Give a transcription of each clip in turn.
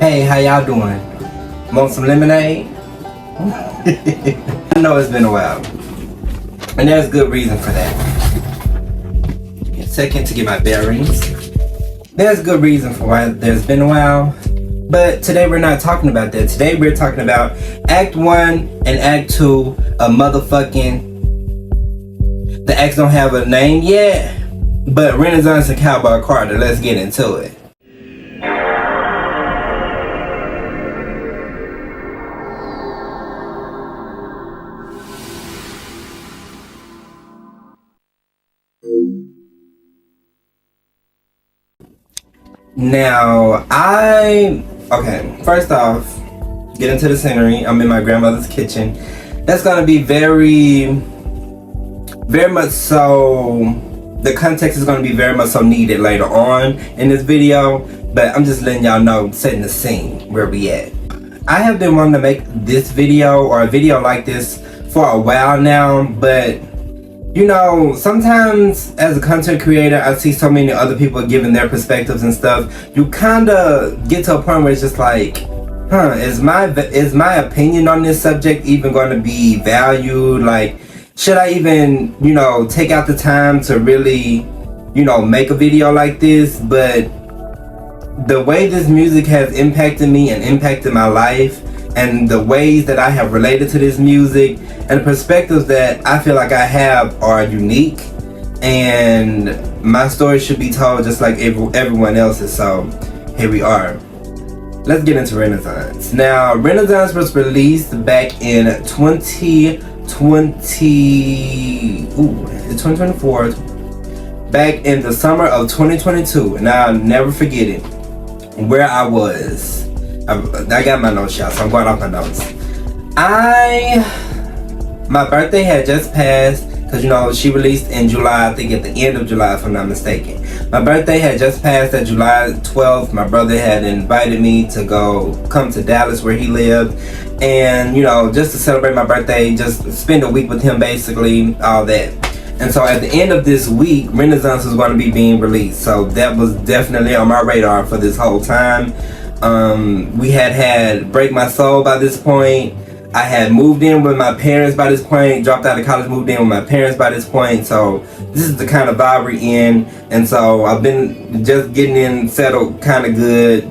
Hey, how y'all doing? Want some lemonade? I know it's been a while, and there's good reason for that. Give me a second to get my bearings. There's good reason for why there's been a while, but today we're not talking about that. Today we're talking about Act 1 and Act 2 of motherfucking... The acts don't have a name yet, but Renaissance and Cowboy Carter. Let's get into it. Now, first off, get into the scenery. I'm in my grandmother's kitchen. That's gonna be very much so, the context is gonna be very much so needed later on in this video, but I'm just letting y'all know, setting the scene where we at. I have been wanting to make this video, or a video like this, for a while now, but you know, sometimes as a content creator, I see so many other people giving their perspectives and stuff. You kind of get to a point where it's just like, is my opinion on this subject even going to be valued? Like, should I even, you know, take out the time to really, you know, make a video like this? But the way this music has impacted me and impacted my life, and the ways that I have related to this music, and the perspectives that I feel like I have are unique, and my story should be told just like everyone else's. So here we are. Let's get into Renaissance. Now, Renaissance was released back in 2024, back in the summer of 2022, and I'll never forget it, where I was. I got my notes, y'all, so I'm going off my notes. My birthday had just passed, because you know, she released in July, I think at the end of July if I'm not mistaken. My birthday had just passed at July 12th. My brother had invited me to come to Dallas where he lived, and you know, just to celebrate my birthday, just spend a week with him basically, all that. And so at the end of this week, Renaissance was going to be being released, so that was definitely on my radar for this whole time. We had Break My Soul by this point. I had moved in with my parents by this point, dropped out of college, moved in with my parents by this point. So this is the kind of vibe we're in. And so I've been just getting in, settled kind of good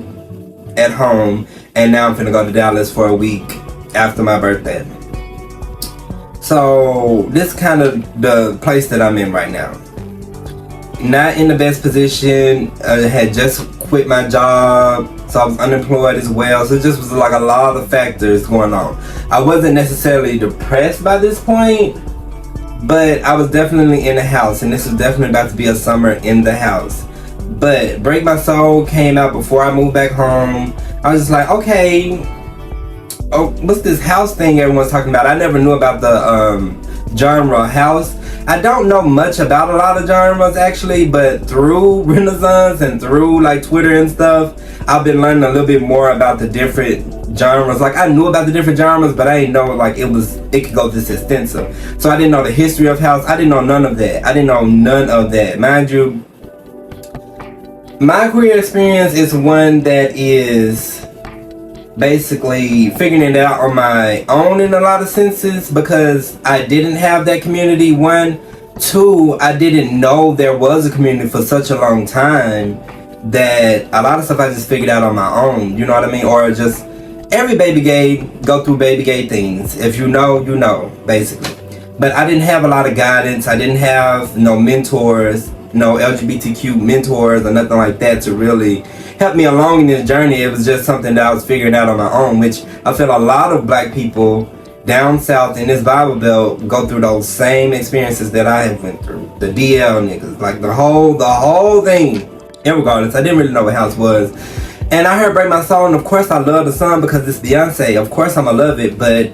at home. And now I'm finna go to Dallas for a week after my birthday. So this is kind of the place that I'm in right now. Not in the best position. I had just quit my job, so I was unemployed as well. So it just was like a lot of factors going on. I wasn't necessarily depressed by this point, but I was definitely in the house, and this was definitely about to be a summer in the house. But Break My Soul came out before I moved back home. I was just like, okay, oh, what's this house thing everyone's talking about? I never knew about the genre house. I don't know much about a lot of genres actually, but through Renaissance and through like Twitter and stuff, I've been learning a little bit more about the different genres. Like, I knew about the different genres, but I didn't know like it could go this extensive. So I didn't know the history of house. I didn't know none of that. Mind you, my career experience is one that is basically figuring it out on my own in a lot of senses, because I didn't have that community. 1, 2, I didn't know there was a community for such a long time, that a lot of stuff I just figured out on my own, you know what I mean? Or just every baby gay go through baby gay things. If you know, you know, basically. But I didn't have a lot of guidance. I didn't have no mentors, no LGBTQ mentors or nothing like that to really help me along in this journey. It was just something that I was figuring out on my own, which I feel a lot of black people down south in this Bible Belt go through those same experiences that I have went through. The DL niggas, like the whole thing. And regardless, I didn't really know what house was. And I heard Break My Soul, and of course I love the song because it's Beyoncé. Of course I'ma love it, but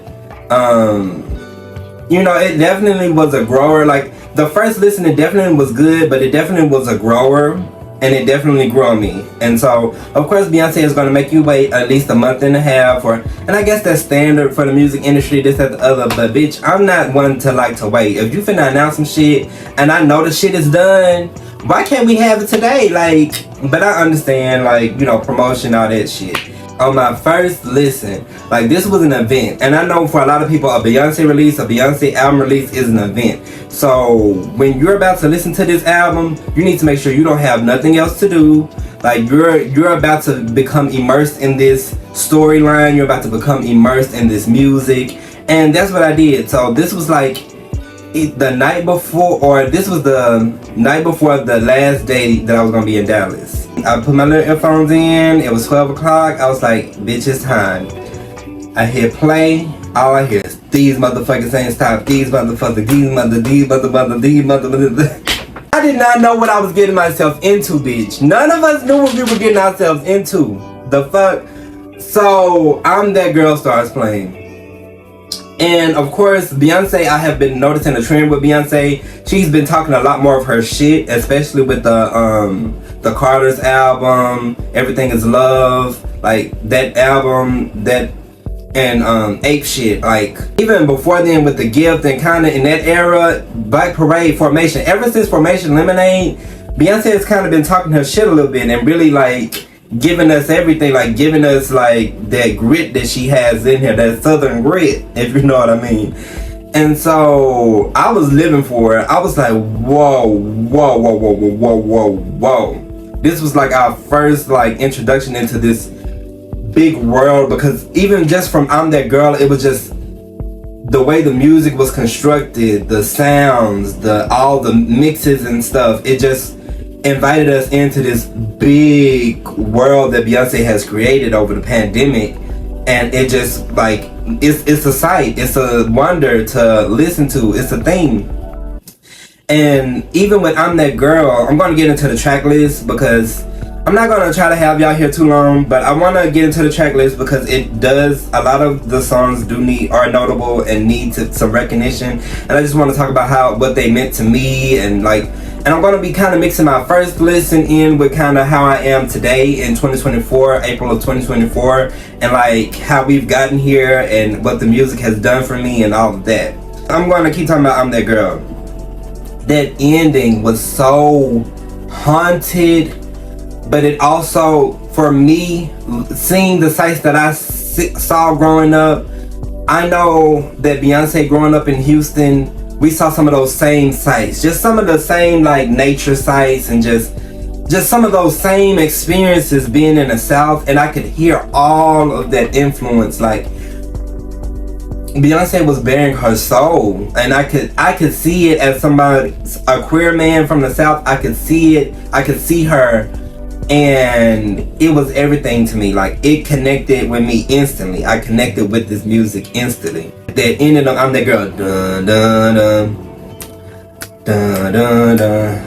you know, it definitely was a grower. Like, the first listening definitely was good, but it definitely was a grower, and it definitely grew on me. And so, of course, Beyoncé is going to make you wait at least a month and a half, and I guess that's standard for the music industry, this, that, the other. But bitch, I'm not one to like to wait. If you finna announce some shit, and I know the shit is done, why can't we have it today? Like, but I understand, like, you know, promotion, all that shit. on my first listen, like this was an event. And I know for a lot of people, a Beyonce album release is an event. So when you're about to listen to this album, you need to make sure you don't have nothing else to do. Like you're about to become immersed in this storyline. You're about to become immersed in this music. And that's what I did. So this was like the night before, or this was the night before the last day that I was gonna be in Dallas. I put my little earphones in. It was 12 o'clock. I was like, bitch, it's time. I hit play. All I hear is these motherfuckers saying stop. These motherfuckers. These motherfuckers. I did not know what I was getting myself into, bitch. None of us knew what we were getting ourselves into. The fuck? So I'm That Girl starts playing. And of course, Beyonce, I have been noticing a trend with Beyonce. She's been talking a lot more of her shit, especially with the Carter's album, Everything Is Love, like that album, that and Ape Shit. Like even before then with The Gift and kind of in that era, Black Parade, Formation. Ever since Formation, Lemonade, Beyonce has kind of been talking her shit a little bit and really like giving us everything, like giving us like that grit that she has in here, that southern grit, if you know what I mean. And so I was living for it. I was like, whoa. This was like our first like introduction into this big world, because even just from I'm That Girl, it was just the way the music was constructed, the sounds, all the mixes and stuff. It just invited us into this big world that Beyonce has created over the pandemic, and it just like it's a sight, it's a wonder to listen to, it's a thing. And even with I'm That Girl, I'm going to get into the track list because I'm not going to try to have y'all here too long, but I want to get into the track list because it does, a lot of the songs are notable and need some recognition, and I just want to talk about what they meant to me, and I'm going to be kind of mixing my first listen in with kind of how I am today in 2024, April of 2024, and like how we've gotten here and what the music has done for me and all of that. I'm going to keep talking about I'm That Girl. That ending was so haunted, but it also, for me, seeing the sights that I saw growing up, I know that Beyonce growing up in Houston, we saw some of those same sights, just some of the same like nature sights, and just some of those same experiences being in the South, and I could hear all of that influence. Like Beyonce was bearing her soul, and I could see it as somebody, a queer man from the South. I could see it, I could see her, and it was everything to me. Like it connected with me instantly. I connected with this music instantly. That ended up I'm That Girl. Dun, dun, dun. Dun, dun, dun.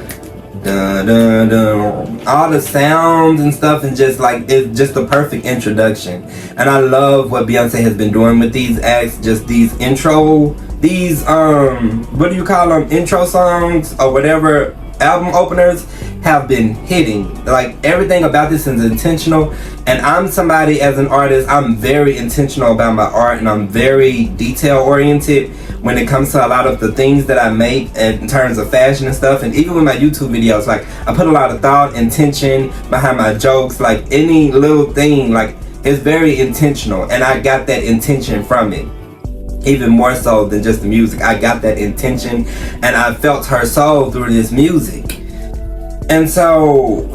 Dun, dun, dun. All the sounds and stuff, and just like it's just the perfect introduction. And I love what Beyonce has been doing with these acts, just these what do you call them, intro songs or whatever, album openers have been hitting. Like everything about this is intentional, and I'm somebody, as an artist, I'm very intentional about my art, and I'm very detail oriented when it comes to a lot of the things that I make in terms of fashion and stuff. And even with my YouTube videos, like I put a lot of thought, intention behind my jokes. Like any little thing, like it's very intentional, and I got that intention from it. Even more so than just the music, I got that intention, and I felt her soul through this music. And so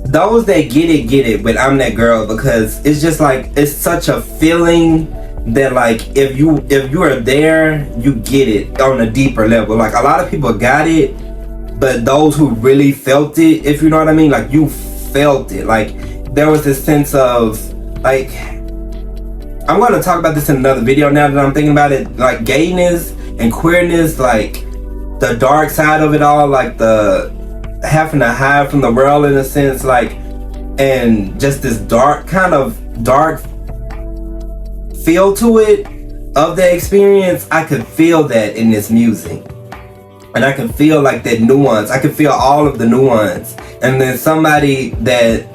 those that get it with I'm That Girl, because it's just like, it's such a feeling that like if you are there, you get it on a deeper level. Like a lot of people got it, but those who really felt it, if you know what I mean, like you felt it. Like there was this sense of like, I'm going to talk about this in another video now that I'm thinking about it, like gayness and queerness, like the dark side of it all, like the having to hide from the world in a sense, like, and just this dark feel to it of the experience. I could feel that in this music, and I could feel like that nuance. I could feel all of the nuance. And then somebody that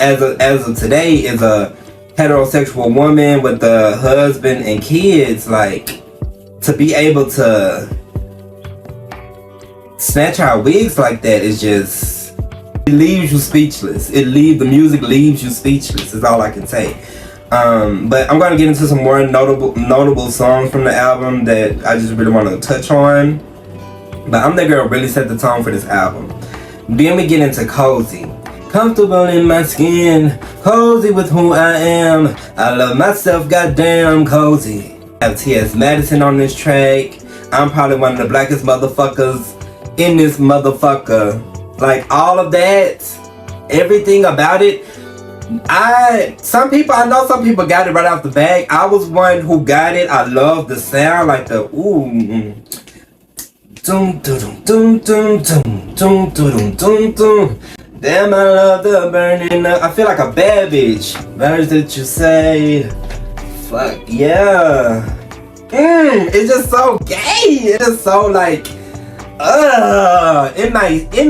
as of today is a heterosexual woman with a husband and kids, like to be able to snatch our wigs like that is just, It leaves you speechless. The music leaves you speechless, is all I can say. But I'm gonna get into some more notable songs from the album that I just really want to touch on. But I'm the girl really set the tone for this album. Then we get into Cozy. Comfortable in my skin, cozy with who I am. I love myself, goddamn cozy. I have T.S. Madison on this track. I'm probably one of the blackest motherfuckers in this motherfucker. Like all of that, everything about it. I know some people got it right off the bat. I was one who got it. I love the sound, like the ooh. Dum dum dum dum dum dum dum dum dum. Damn, I love the burning up. I feel like a bad bitch. Words that you say. Fuck yeah. It's just so gay. It's just so like in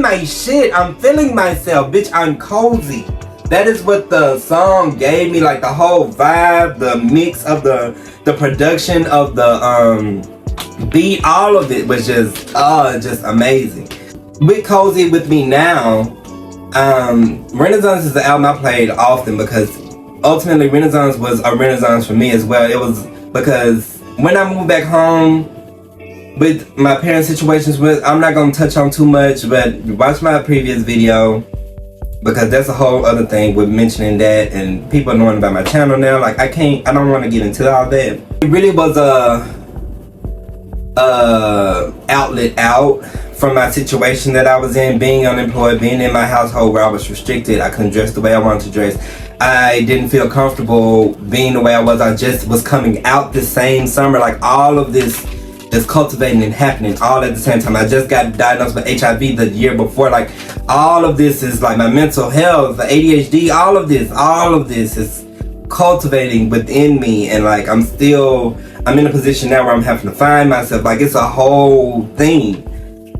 my shit. I'm feeling myself, bitch. I'm cozy. That is what the song gave me, like the whole vibe, the mix of the production of the beat, all of it was just amazing. With Cozy With Me Now, Renaissance is the album I played often because ultimately Renaissance was a renaissance for me as well. It was because when I moved back home with my parents' situations, I'm not going to touch on too much, but watch my previous video because that's a whole other thing with mentioning that and people knowing about my channel now. Like I don't want to get into all that. It really was a outlet out from my situation that I was in, being unemployed, being in my household where I was restricted. I couldn't dress the way I wanted to dress. I didn't feel comfortable being the way I was. I just was coming out this same summer. Like all of this is cultivating and happening all at the same time. I just got diagnosed with HIV the year before. Like all of this is like my mental health, the ADHD, all of this is cultivating within me. And like I'm in a position now where I'm having to find myself. Like it's a whole thing.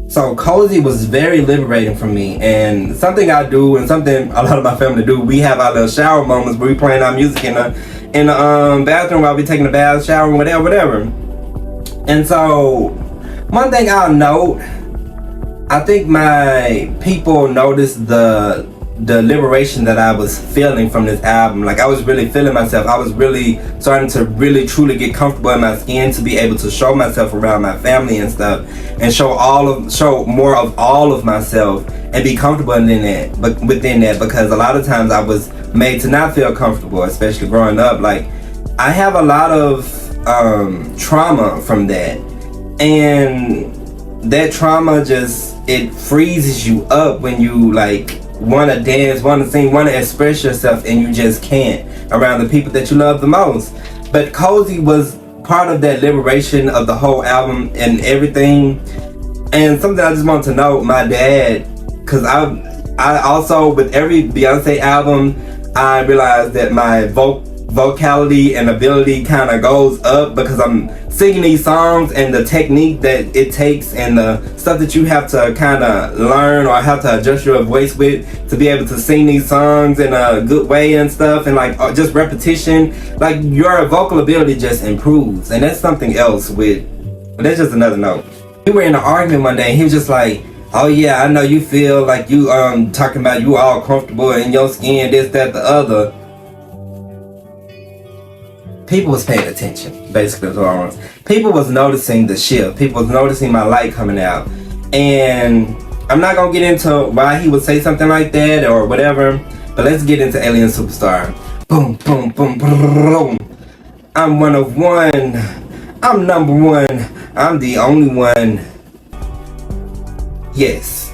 So Cozy was very liberating for me, and something I do and something a lot of my family do. We have our little shower moments where we playing our music in the bathroom while we taking a bath, shower, whatever. And so one thing I'll note, I think my people noticed the liberation that I was feeling from this album. Like I was really feeling myself. I was really starting to really truly get comfortable in my skin to be able to show myself around my family and stuff, and show more of all of myself and be comfortable within that, because a lot of times I was made to not feel comfortable, especially growing up. Like I have a lot of trauma from that, and that trauma it freezes you up when you like want to dance, want to sing, want to express yourself, and you just can't around the people that you love the most. But Cozy was part of that liberation of the whole album and everything. And something I just want to note, my dad, because I also, with every Beyoncé album, I realized that my vocality and ability kind of goes up because I'm singing these songs, and the technique that it takes and the stuff that you have to kind of learn or have to adjust your voice with to be able to sing these songs in a good way and stuff, and like just repetition, like your vocal ability just improves. And that's something else that's just another note. We were in an argument one day and he was just like, oh yeah, I know you feel like you talking about you all comfortable in your skin, this, that, the other. People was paying attention, basically. People was noticing the shift. People was noticing my light coming out. And I'm not gonna get into why he would say something like that or whatever, but let's get into Alien Superstar. Boom, boom, boom, boom. I'm one of one. I'm number one. I'm the only one. Yes.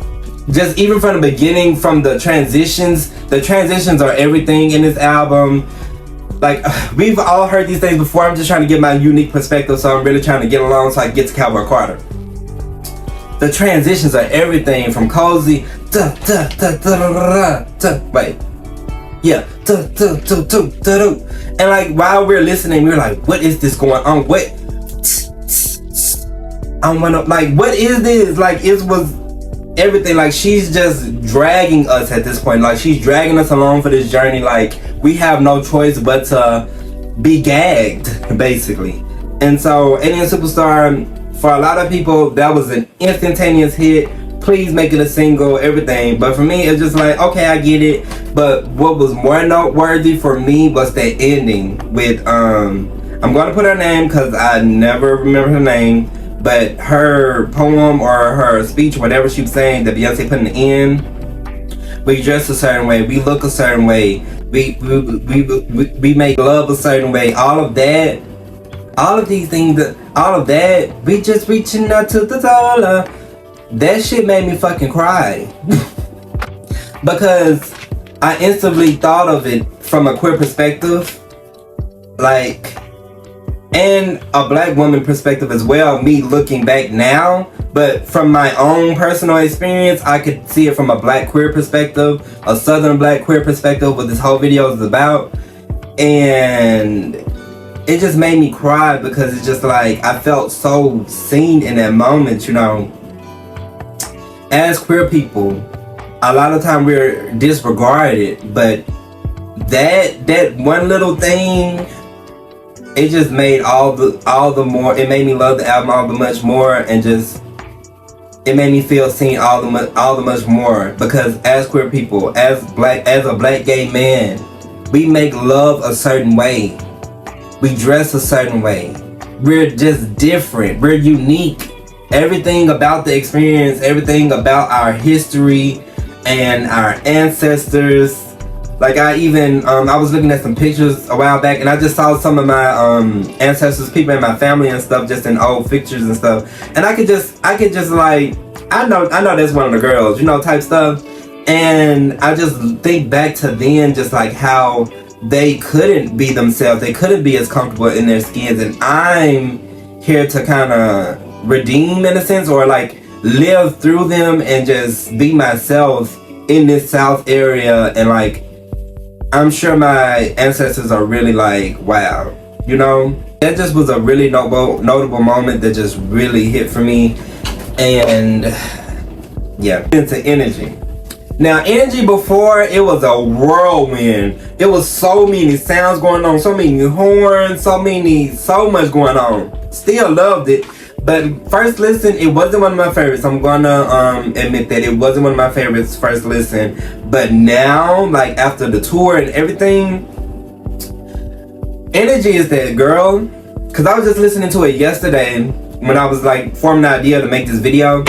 Just even from the beginning, from the transitions are everything in this album. Like, we've all heard these things before. I'm just trying to get my unique perspective, so I'm really trying to get along so I can get to Cowboy Carter. The transitions are everything from Cozy, wait, yeah, and like while we're listening, we're like, what is this going on? What? Like, what is this? Like, it was everything. Like, she's just dragging us at this point. Like, she's dragging us along for this journey. Like, we have no choice but to be gagged, basically. And so Alien Superstar, for a lot of people, that was an instantaneous hit. please make it a single, everything. But for me, it's just like, okay, I get it. But what was more noteworthy for me was that ending with, I'm going to put her name because I never remember her name. But her poem or her speech, whatever she was saying, that Beyonce put in the end, we dress a certain way, we look a certain way, we make love a certain way, all of that, all of these things, all of that, we just reaching out to the dollar. That shit made me fucking cry. Because I instantly thought of it from a queer perspective, like, and a black woman perspective as well, me looking back now. But from my own personal experience, I could see it from a black queer perspective, a southern black queer perspective, what this whole video is about. And it just made me cry because it's just like, I felt so seen in that moment, you know. As queer people, a lot of time we're disregarded, but that one little thing, it just made all the more, it made me love the album all the much more, and just, it made me feel seen all the much more. Because as queer people, as a black gay man, we make love a certain way, we dress a certain way, we're just different, we're unique. Everything about the experience, everything about our history and our ancestors. Like I even, I was looking at some pictures a while back, and I just saw some of my ancestors, people in my family and stuff, just in old pictures and stuff. And I could just like, I know that's one of the girls, you know, type stuff. And I just think back to then, just like how they couldn't be themselves, they couldn't be as comfortable in their skins. And I'm here to kind of redeem, in a sense, or like live through them and just be myself in this South area. And like, I'm sure my ancestors are really like, wow, you know. That just was a really notable moment that just really hit for me. And yeah, into energy. Now, energy before, it was a whirlwind. It was so many sounds going on, so many horns, so much going on. Still loved it. But first listen, it wasn't one of my favorites. I'm gonna admit that it wasn't one of my favorites first listen. But now, like after the tour and everything, energy is that, girl. Cause I was just listening to it yesterday when I was like forming the idea to make this video.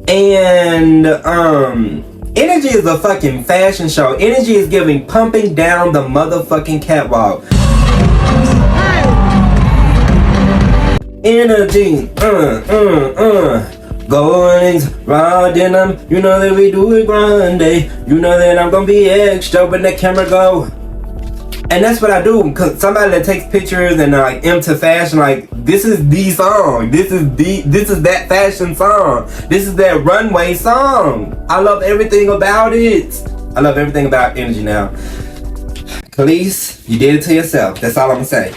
And energy is a fucking fashion show. Energy is giving pumping down the motherfucking catwalk. Energy, goings, raw denim, you know that we do it grande. You know that I'm gonna be extra when the camera go. And that's what I do, cause somebody that takes pictures and like into fashion, like this is the song, this is that fashion song, this is that runway song. I love everything about it. I love everything about energy now. Khalees, you did it to yourself. That's all I'm gonna say.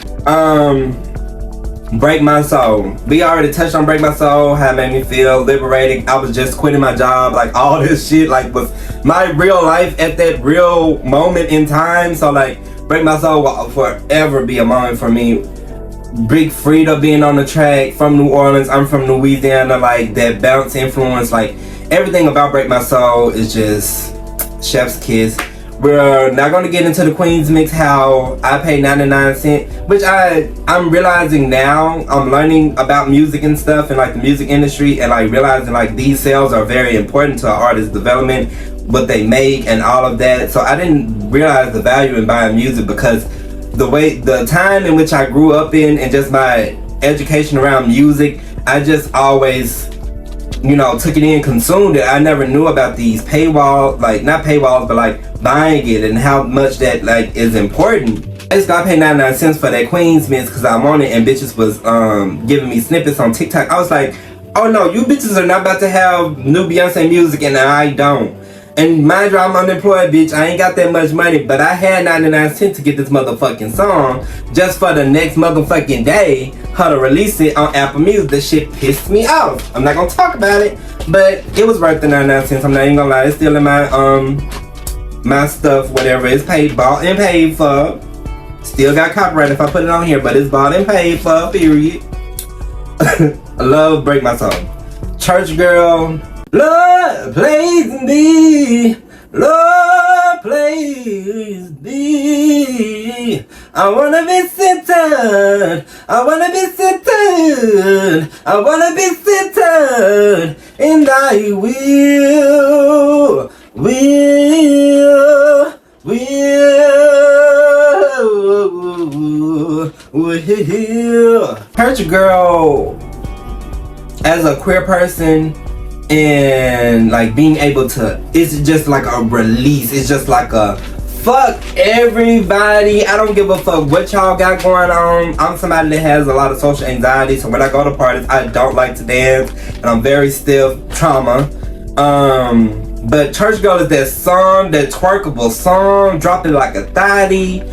Break My Soul. We already touched on Break My Soul, how it made me feel liberating. I was just quitting my job, like all this shit like was my real life at that real moment in time. So like Break My Soul will forever be a moment for me. Big Frida being on the track from New Orleans. I'm from Louisiana, like that bounce influence, like everything about Break My Soul is just chef's kiss. We're not going to get into the Queen's Mix, how I pay 99 cents, which I'm realizing now. I'm learning about music and stuff and like the music industry, and like realizing like these sales are very important to an artist's development, what they make and all of that. So I didn't realize the value in buying music because the time in which I grew up in and just my education around music, I just always, you know, took it in, consumed it. I never knew about these paywall, like not paywalls, but like buying it and how much that like is important. I just got paid 99 cents for that Queen's Mix because I wanted, and bitches was giving me snippets on TikTok. I was like, oh no, you bitches are not about to have new Beyonce music and I don't. And mind you, I'm unemployed, bitch. I ain't got that much money, but I had 99 cents to get this motherfucking song just for the next motherfucking day, her to release it on Apple Music. This shit pissed me off. I'm not gonna talk about it, but it was worth the 99 cents. I'm not even gonna lie. It's still in my my stuff, whatever. It's paid, bought and paid for. Still got copyright if I put it on here, but it's bought and paid for, period. I love Break My Soul. Church Girl, Lord, please me. Lord, please be. I wanna be centered. I wanna be centered. I wanna be centered. And I will. Church girl, as a queer person, and like being able to, it's just like a release. It's just like a fuck everybody. I don't give a fuck what y'all got going on. I'm somebody that has a lot of social anxiety, so when I go to parties, I don't like to dance, and I'm very stiff trauma. But Church Girl is that song, that twerkable song, drop it like a thotty.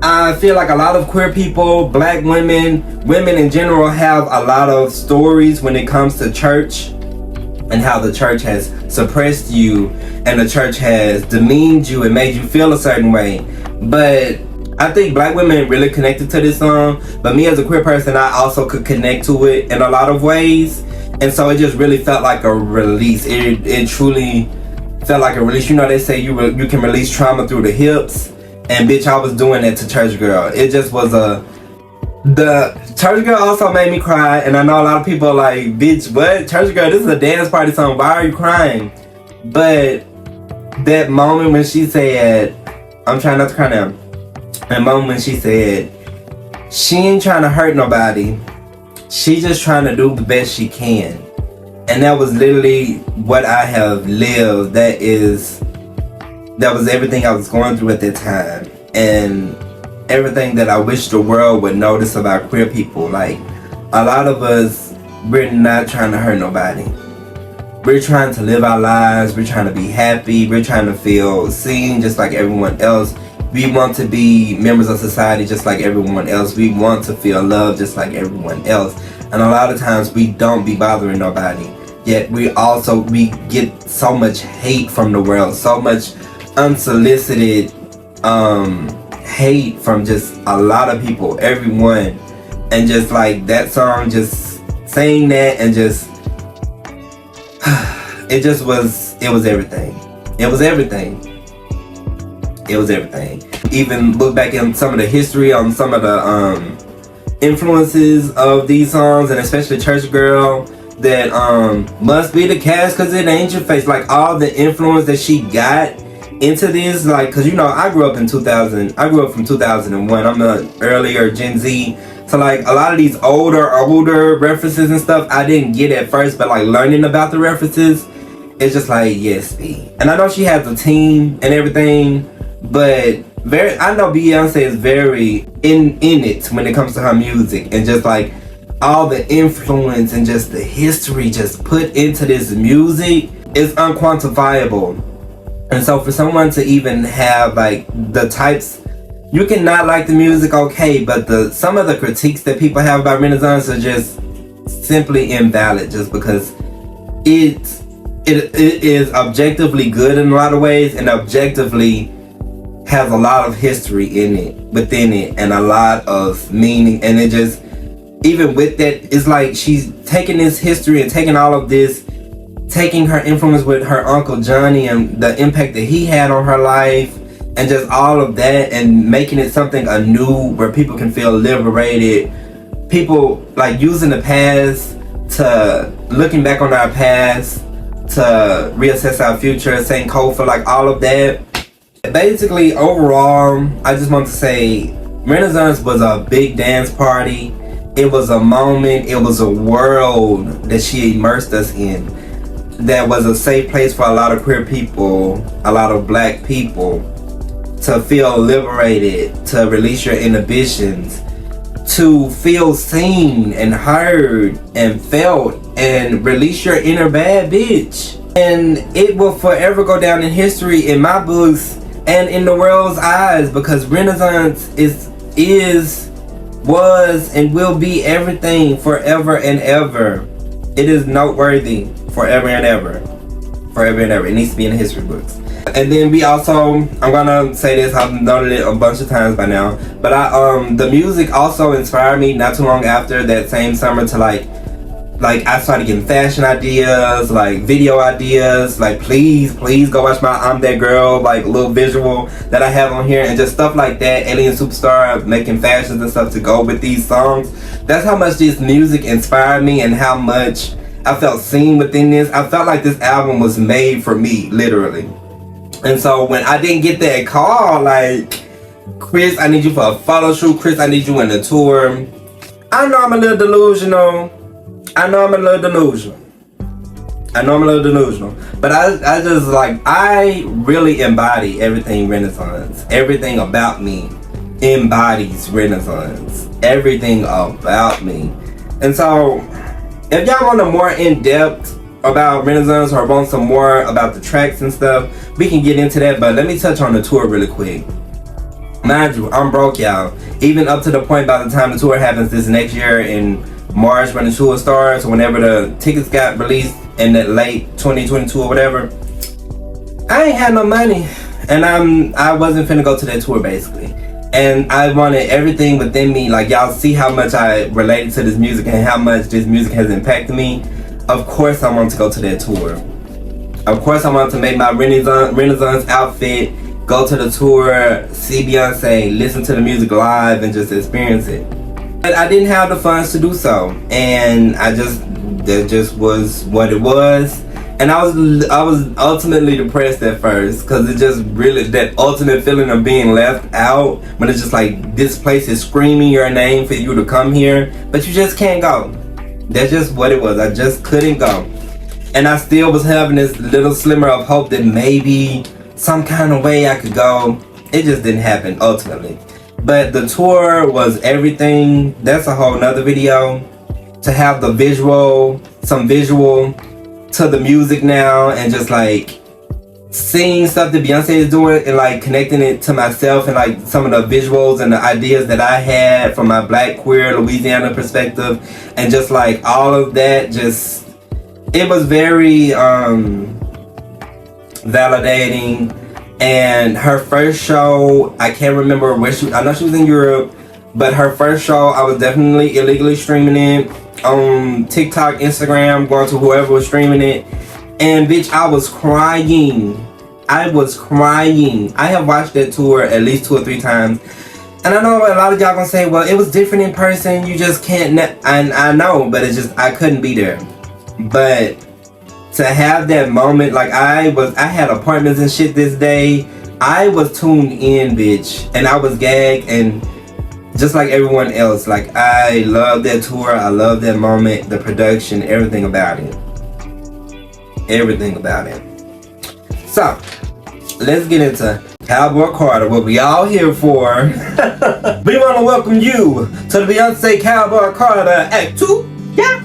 I feel like a lot of queer people, black women in general, have a lot of stories when it comes to church and how the church has suppressed you and the church has demeaned you and made you feel a certain way. But I think black women really connected to this song, but me as a queer person, I also could connect to it in a lot of ways. And so it just really felt like a release. It truly felt like a release. You know, they say you can release trauma through the hips. And bitch, I was doing that to Church Girl. It just was the Church Girl also made me cry. And I know a lot of people are like, bitch, what? Church Girl, this is a dance party song. Why are you crying? But that moment when she said, I'm trying not to cry now. That moment when she said, she ain't trying to hurt nobody. She just trying to do the best she can. And that was literally what I have lived. That was everything I was going through at that time, and everything that I wish the world would notice about queer people. Like, a lot of us, we're not trying to hurt nobody. We're trying to live our lives. We're trying to be happy. We're trying to feel seen just like everyone else. We want to be members of society just like everyone else. We want to feel loved just like everyone else. And a lot of times we don't be bothering nobody. Yet we get so much hate from the world, so much unsolicited hate from just a lot of people, everyone. And just like that song, just saying that, and just it was everything. It was everything. Even look back in some of the history on some of the influences of these songs, and especially Church Girl, that must be the cast cause it ain't your face. Like, all the influence that she got into this, like, cause you know, I grew up from 2001. I'm an earlier Gen Z, so like a lot of these older references and stuff I didn't get at first, but like learning about the references, it's just like, yes, B. And I know she has a team and everything, but I know Beyoncé is very in it when it comes to her music, and just like all the influence and just the history just put into this music is unquantifiable. And so for someone to even have like the types, you can not like the music, okay, but some of the critiques that people have about Renaissance are just simply invalid, just because it is objectively good in a lot of ways, and objectively has a lot of history within it, and a lot of meaning. And it just, even with that, it's like she's taking this history and taking all of this, taking her influence with her Uncle Johnny and the impact that he had on her life, and just all of that, and making it something anew where people can feel liberated. People like using the past to, looking back on our past to reassess our future, saying code for like all of that. Basically, overall, I just want to say Renaissance was a big dance party. It was a moment, it was a world that she immersed us in, that was a safe place for a lot of queer people, a lot of black people, to feel liberated, to release your inhibitions, to feel seen and heard and felt, and release your inner bad bitch. And it will forever go down in history in my books and in the world's eyes, because Renaissance was and will be everything forever and ever. It is noteworthy forever and ever. Forever and ever. It needs to be in the history books. And then we also, I'm gonna say this, I've noted it a bunch of times by now, but the music also inspired me not too long after that same summer to like like I started getting fashion ideas, like video ideas, like please go watch my I'm That Girl like little visual that I have on here, and just stuff like that. Alien Superstar making fashions and stuff to go with these songs. That's how much this music inspired me and how much I felt seen within this. I felt like this album was made for me, literally. And so when I didn't get that call, like, Chris, I need you for a photo shoot. Chris, I need you in the tour. I know I'm a little delusional. But I just like, I really embody everything Renaissance. Everything about me embodies Renaissance. Everything about me. And so, if y'all want a more in-depth about Renaissance or want some more about the tracks and stuff, we can get into that. But let me touch on the tour really quick. Mind you, I'm broke, y'all. Even up to the point by the time the tour happens this next year in March, when the tour starts, or whenever the tickets got released in that late 2022 or whatever, I ain't had no money, and I wasn't finna go to that tour basically. And I wanted everything within me, like y'all see how much I related to this music and how much this music has impacted me. Of course I want to go to that tour. Of course I want to make my Renaissance outfit, go to the tour, see Beyonce, listen to the music live, and just experience it. But I didn't have the funds to do so, and that just was what it was. And I was ultimately depressed at first, because it just really, that ultimate feeling of being left out, when it's just like this place is screaming your name for you to come here, but you just can't go. That's just what it was. I just couldn't go. And I still was having this little slimmer of hope that maybe some kind of way I could go. It just didn't happen ultimately. But the tour was everything. That's a whole nother video. To have the visual, some visual to the music now, and just like seeing stuff that Beyonce is doing and like connecting it to myself, and like some of the visuals and the ideas that I had from my Black queer Louisiana perspective, and just like all of that, just it was very validating. And her first show, I can't remember where I know she was in Europe, but her first show, I was definitely illegally streaming it on TikTok, Instagram, going to whoever was streaming it. And bitch, I was crying. I have watched that tour at least 2 or 3 times. And I know a lot of y'all gonna say, well, it was different in person, you just can't, and I know, but it's just, I couldn't be there. But to have that moment, like I had appointments and shit this day. I was tuned in, bitch, and I was gagged, and just like everyone else, like I love that tour. I love that moment, the production, everything about it. So, let's get into Cowboy Carter, what we all here for. We want to welcome you to the Beyonce Cowboy Carter Act 2. Yeah.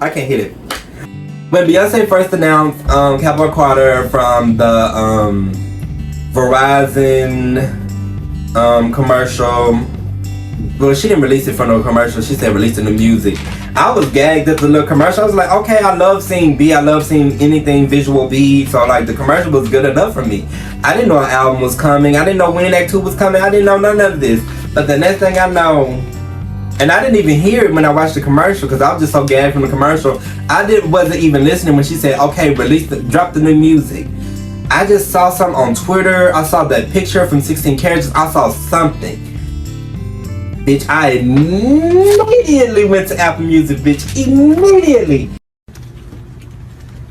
I can't hit it. When Beyonce first announced Cowboy Carter from the Verizon commercial, well, she didn't release it from no commercial, she said release it in the music. I was gagged at the little commercial. I was like, okay, I love seeing B, I love seeing anything visual B, so like the commercial was good enough for me. I didn't know an album was coming, I didn't know when Act 2 was coming, I didn't know none of this. But the next thing I know, and I didn't even hear it when I watched the commercial, because I was just so gagged from the commercial. Wasn't even listening when she said, okay, drop the new music. I just saw something on Twitter. I saw that picture from 16 Carriages. I saw something. Bitch, I immediately went to Apple Music, bitch. Immediately.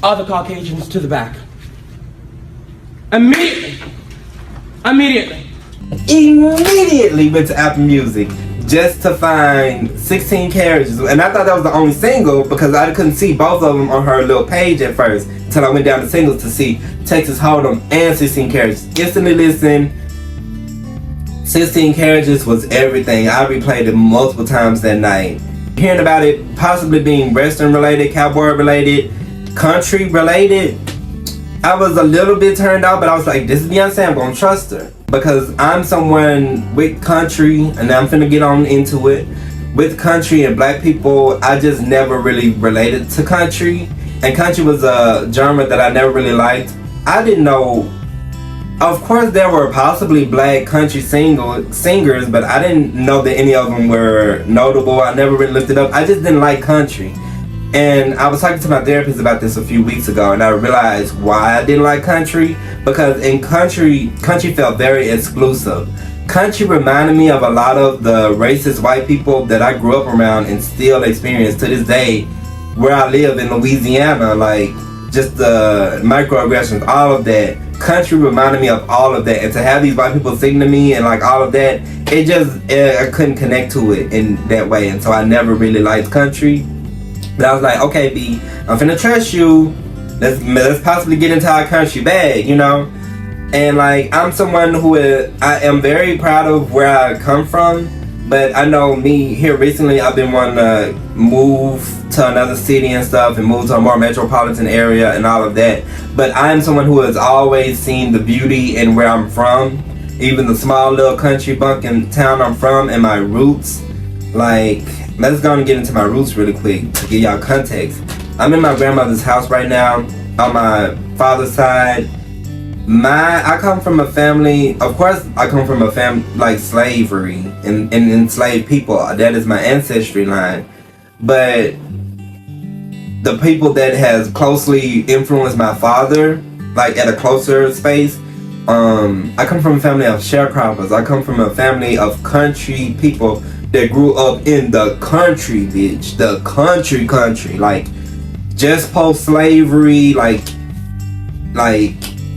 Other Caucasians to the back. Immediately went to Apple Music just to find 16 Carriages. And I thought that was the only single, because I couldn't see both of them on her little page at first until I went down to singles to see Texas Hold'em and 16 Carriages. Instantly listened. 16 Carriages was everything. I replayed it multiple times that night. Hearing about it possibly being Western related, cowboy related, country related, I was a little bit turned out, but I was like, this is Beyonce, I'm gonna trust her. Because I'm someone with country, and I'm finna get on into it. With country and black people, I just never really related to country. And country was a genre that I never really liked. I didn't know Of course, there were possibly black country singers, but I didn't know that any of them were notable. I never really looked it up. I just didn't like country. And I was talking to my therapist about this a few weeks ago, and I realized why I didn't like country. Because in country felt very exclusive. Country reminded me of a lot of the racist white people that I grew up around and still experience to this day where I live in Louisiana. Like, just the microaggressions, all of that. Country reminded me of all of that, and to have these white people sing to me and like all of that, I couldn't connect to it in that way, and so I never really liked country. But I was like, okay, B, I'm finna trust you. Let's possibly get into our country bag, you know. And like, I'm someone I am very proud of where I come from, but I know me here recently, I've been wanting to move to another city and stuff and move to a more metropolitan area and all of that. But I am someone who has always seen the beauty in where I'm from, even the small little country bunkin town I'm from and my roots. Like, let's go and get into my roots really quick to give y'all context. I'm in my grandmother's house right now on my father's side. I come from a family, of course I come from a family like slavery and enslaved people. That is my ancestry line. But the people that has closely influenced my father, like at a closer space, I come from a family of sharecroppers. I come from a family of country people that grew up in the country, bitch. The country. Like, just post-slavery, like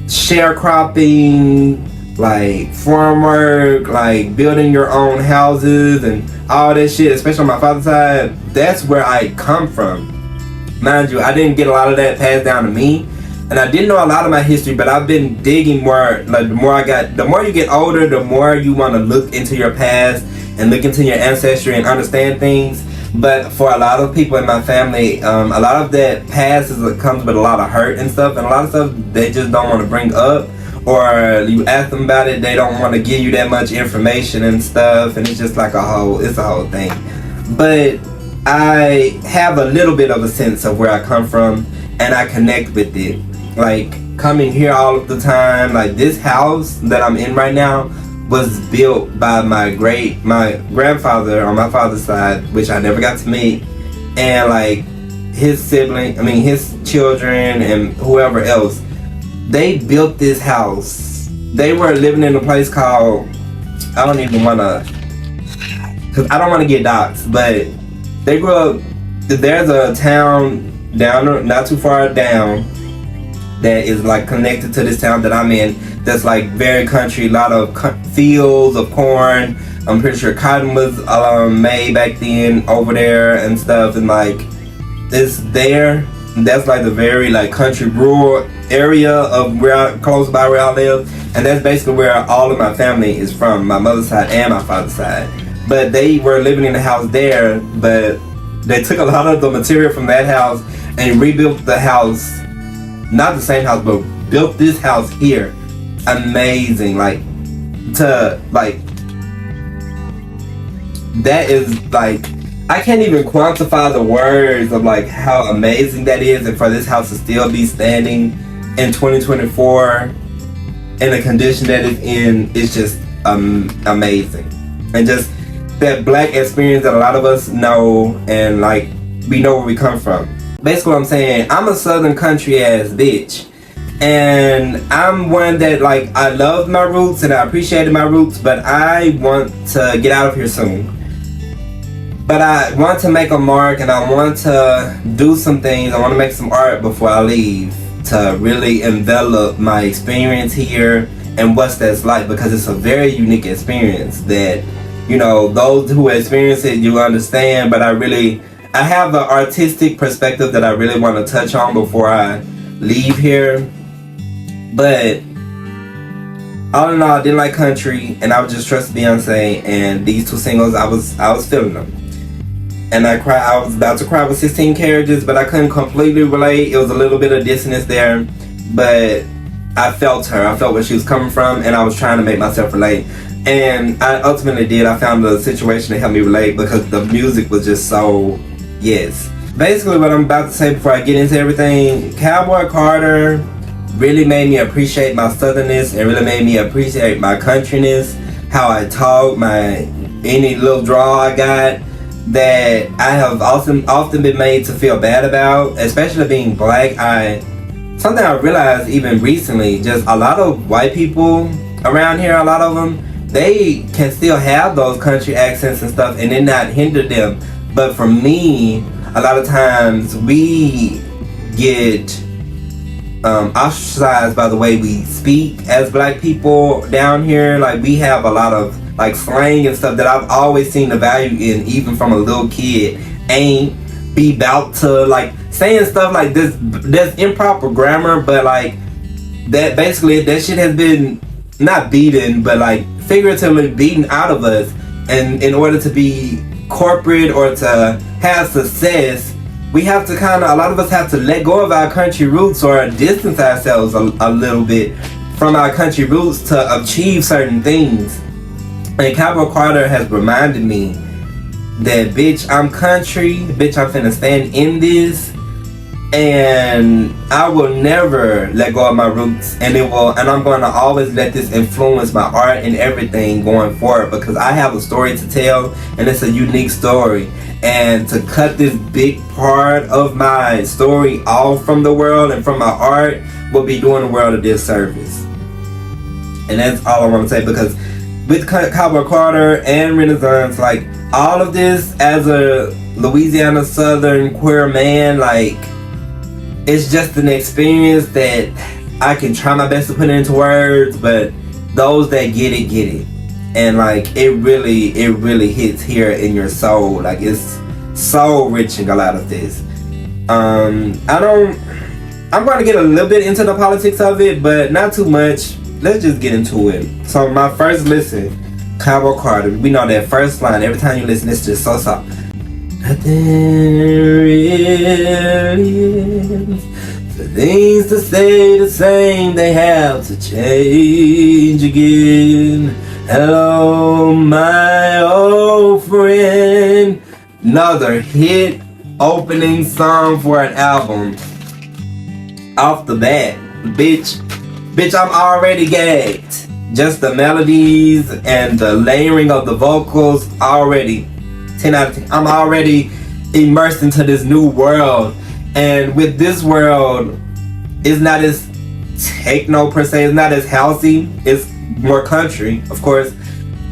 sharecropping, like farm work, like building your own houses and all that shit, especially on my father's side. That's where I come from. Mind you, I didn't get a lot of that passed down to me, and I didn't know a lot of my history, but I've been digging more. Like, the more you get older, the more you want to look into your past and look into your ancestry and understand things. But for a lot of people in my family, a lot of that past comes with a lot of hurt and stuff, and a lot of stuff they just don't want to bring up, or you ask them about it, they don't want to give you that much information and stuff, and it's just like a whole thing. But I have a little bit of a sense of where I come from, and I connect with it. Like, coming here all of the time, like this house that I'm in right now was built by my grandfather on my father's side, which I never got to meet, and like his children and whoever else. They built this house. They were living in a place called, I don't even wanna, cause I don't wanna get doxxed, but they grew up, there's a town not too far down that is like connected to this town that I'm in, that's like very country, a lot of fields of corn. I'm pretty sure cotton was made back then over there and stuff, and like it's there. That's like the very like country rural area of close by where I live, and that's basically where all of my family is from, my mother's side and my father's side. But they were living in the house there, but they took a lot of the material from that house and rebuilt the house, not the same house, but built this house here. Amazing. That is like, I can't even quantify the words of like how amazing that is, and for this house to still be standing in 2024 in the condition that it's in is just amazing. And just that black experience that a lot of us know, and like we know where we come from. Basically what I'm saying, I'm a southern country ass bitch, and I'm one that like, I love my roots and I appreciated my roots, but I want to get out of here soon. But I want to make a mark, and I want to do some things. I want to make some art before I leave to really envelop my experience here and what that's like, because it's a very unique experience that, you know, those who experience it, you understand, but I have an artistic perspective that I really want to touch on before I leave here. But all in all, I didn't like country, and I would just trust Beyoncé, and these two singles, I was feeling them. And I was about to cry with 16 Carriages, but I couldn't completely relate. It was a little bit of dissonance there, but I felt her. I felt where she was coming from, and I was trying to make myself relate. And I ultimately did. I found a situation that helped me relate, because the music was just so, yes. Basically what I'm about to say before I get into everything, Cowboy Carter really made me appreciate my southernness and really made me appreciate my countryness, how I talk, my any little draw I got, that I have often been made to feel bad about, especially being black. Something I realized even recently, just a lot of white people around here, a lot of them, they can still have those country accents and stuff and it not hinder them. But for me, a lot of times we get ostracized by the way we speak as black people down here. Like, we have a lot of like slang and stuff that I've always seen the value in, even from a little kid. Ain't, be bout to, like saying stuff like this. There's improper grammar, but like that, basically that shit has been not beaten, but like figuratively beaten out of us. And in order to be corporate or to have success, we have to kind of, a lot of us have to let go of our country roots or distance ourselves a little bit from our country roots to achieve certain things. And Cowboy Carter has reminded me that, bitch, I'm country, bitch, I'm finna stand in this, and I will never let go of my roots, and I'm gonna always let this influence my art and everything going forward, because I have a story to tell, and it's a unique story. And to cut this big part of my story off from the world and from my art will be doing the world a disservice. And that's all I want to say, because with Cowboy Carter and Renaissance, like, all of this as a Louisiana Southern queer man, like, it's just an experience that I can try my best to put it into words, but those that get it. And like, it really hits here in your soul. Like, it's so rich, a lot of this. I'm going to get a little bit into the politics of it, but not too much. Let's just get into it. So my first listen, Cowboy Carter, we know that first line, every time you listen, it's just so soft. Nothing really is. For things to stay the same, they have to change again. Hello, my old friend. Another hit opening song for an album. Off the bat, bitch, I'm already gagged. Just the melodies and the layering of the vocals, already 10 out of 10. I'm already immersed into this new world. And with this world, it's not as techno per se, it's not as housey, it's more country, of course.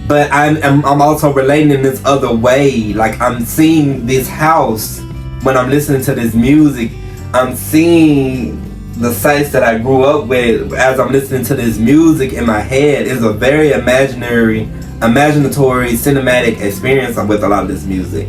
But I'm also relating in this other way. Like, I'm seeing this house when I'm listening to this music. I'm seeing the sights that I grew up with as I'm listening to this music in my head. Is a very imaginatory, cinematic experience with a lot of this music.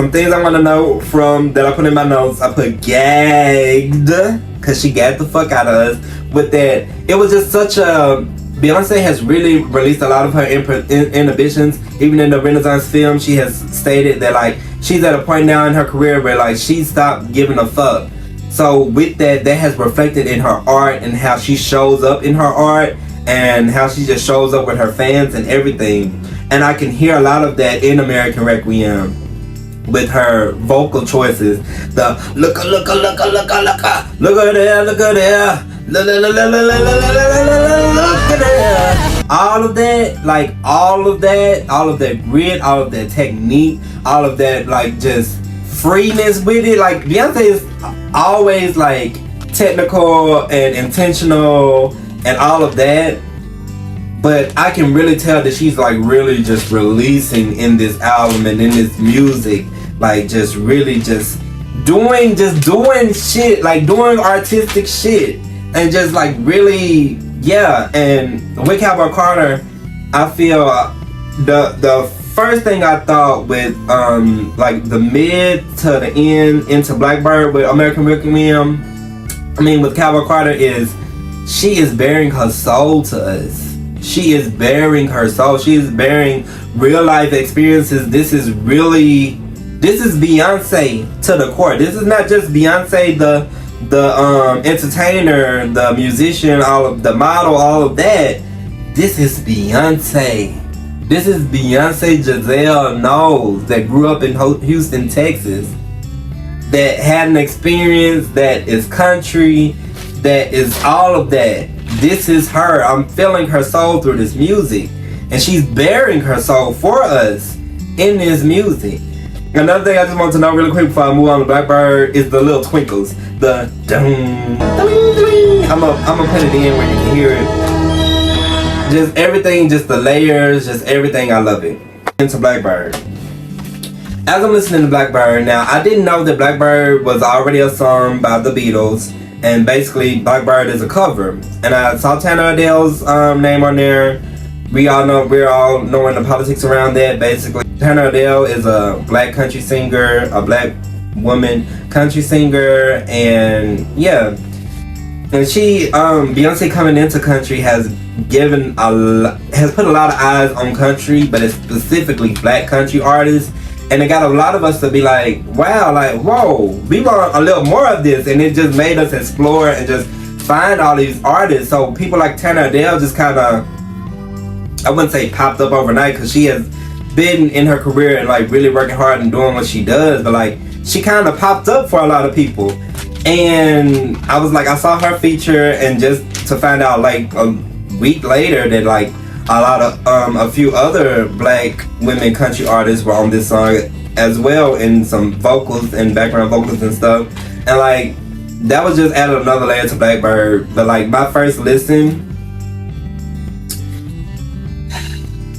Some things I want to know from that I put in my notes. I put gagged, because she gagged the fuck out of us with that. It was just such a... Beyoncé has really released a lot of her inhibitions. Even in the Renaissance film, she has stated that, like, she's at a point now in her career where, like, she stopped giving a fuck. So with that has reflected in her art and how she shows up in her art and how she just shows up with her fans and everything. And I can hear a lot of that in American Requiem with her vocal choices. The look at there, look at there. Look at there. All of that, like, all of that grit, all of that technique, all of that, like, just freeness with it. Like, Beyonce is always, like, technical and intentional and all of that, but I can really tell that she's, like, really just releasing in this album and in this music, like, just really just doing shit, like, doing artistic shit. And just, like, really, yeah. And with Cowboy Carter, I feel the first thing I thought with like the mid to the end into Blackbird with American Requiem, with Cowboy Carter, is she is bearing her soul to us. She is bearing her soul. She is bearing real life experiences. This is Beyonce to the core. This is not just Beyonce the entertainer, the musician, all of the model, all of that. This is Beyonce. This is Beyonce Giselle Knowles that grew up in Houston, Texas, that had an experience that is country, that is all of that. This is her. I'm feeling her soul through this music, and she's bearing her soul for us in this music. Another thing I just want to know really quick before I move on to Blackbird is the little twinkles. The dum, dum, dum. I'm gonna put it in where you can hear it. Just everything, just the layers, just everything. I love it. Into Blackbird. As I'm listening to Blackbird now, I didn't know that Blackbird was already a song by the Beatles, and basically Blackbird is a cover. And I saw Tanner Adele's name on there. We're all knowing the politics around that. Basically, Tanner Adele is a black country singer, a black woman country singer, and yeah. And she, Beyoncé coming into country has put a lot of eyes on country, but it's specifically black country artists. And it got a lot of us to be like, wow, like, whoa, we want a little more of this. And it just made us explore and just find all these artists. So people like Tanner Adele just kind of, I wouldn't say popped up overnight, because she has been in her career and like really working hard and doing what she does. But like, she kind of popped up for a lot of people. And I was like, I saw her feature, and just to find out like a week later that like a few other black women country artists were on this song as well, in some vocals and background vocals and stuff. And like, that was just added another layer to Blackbird. But like, my first listen,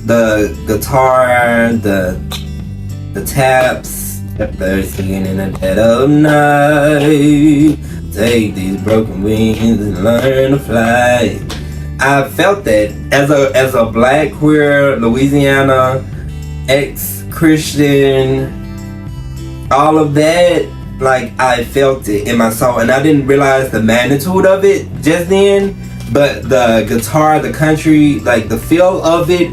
the guitar, the taps, they're singing in the dead of night, take these broken wings and learn to fly. I felt that as a black queer Louisiana ex-Christian, all of that, like, I felt it in my soul, and I didn't realize the magnitude of it just then. But the guitar, the country, like the feel of it,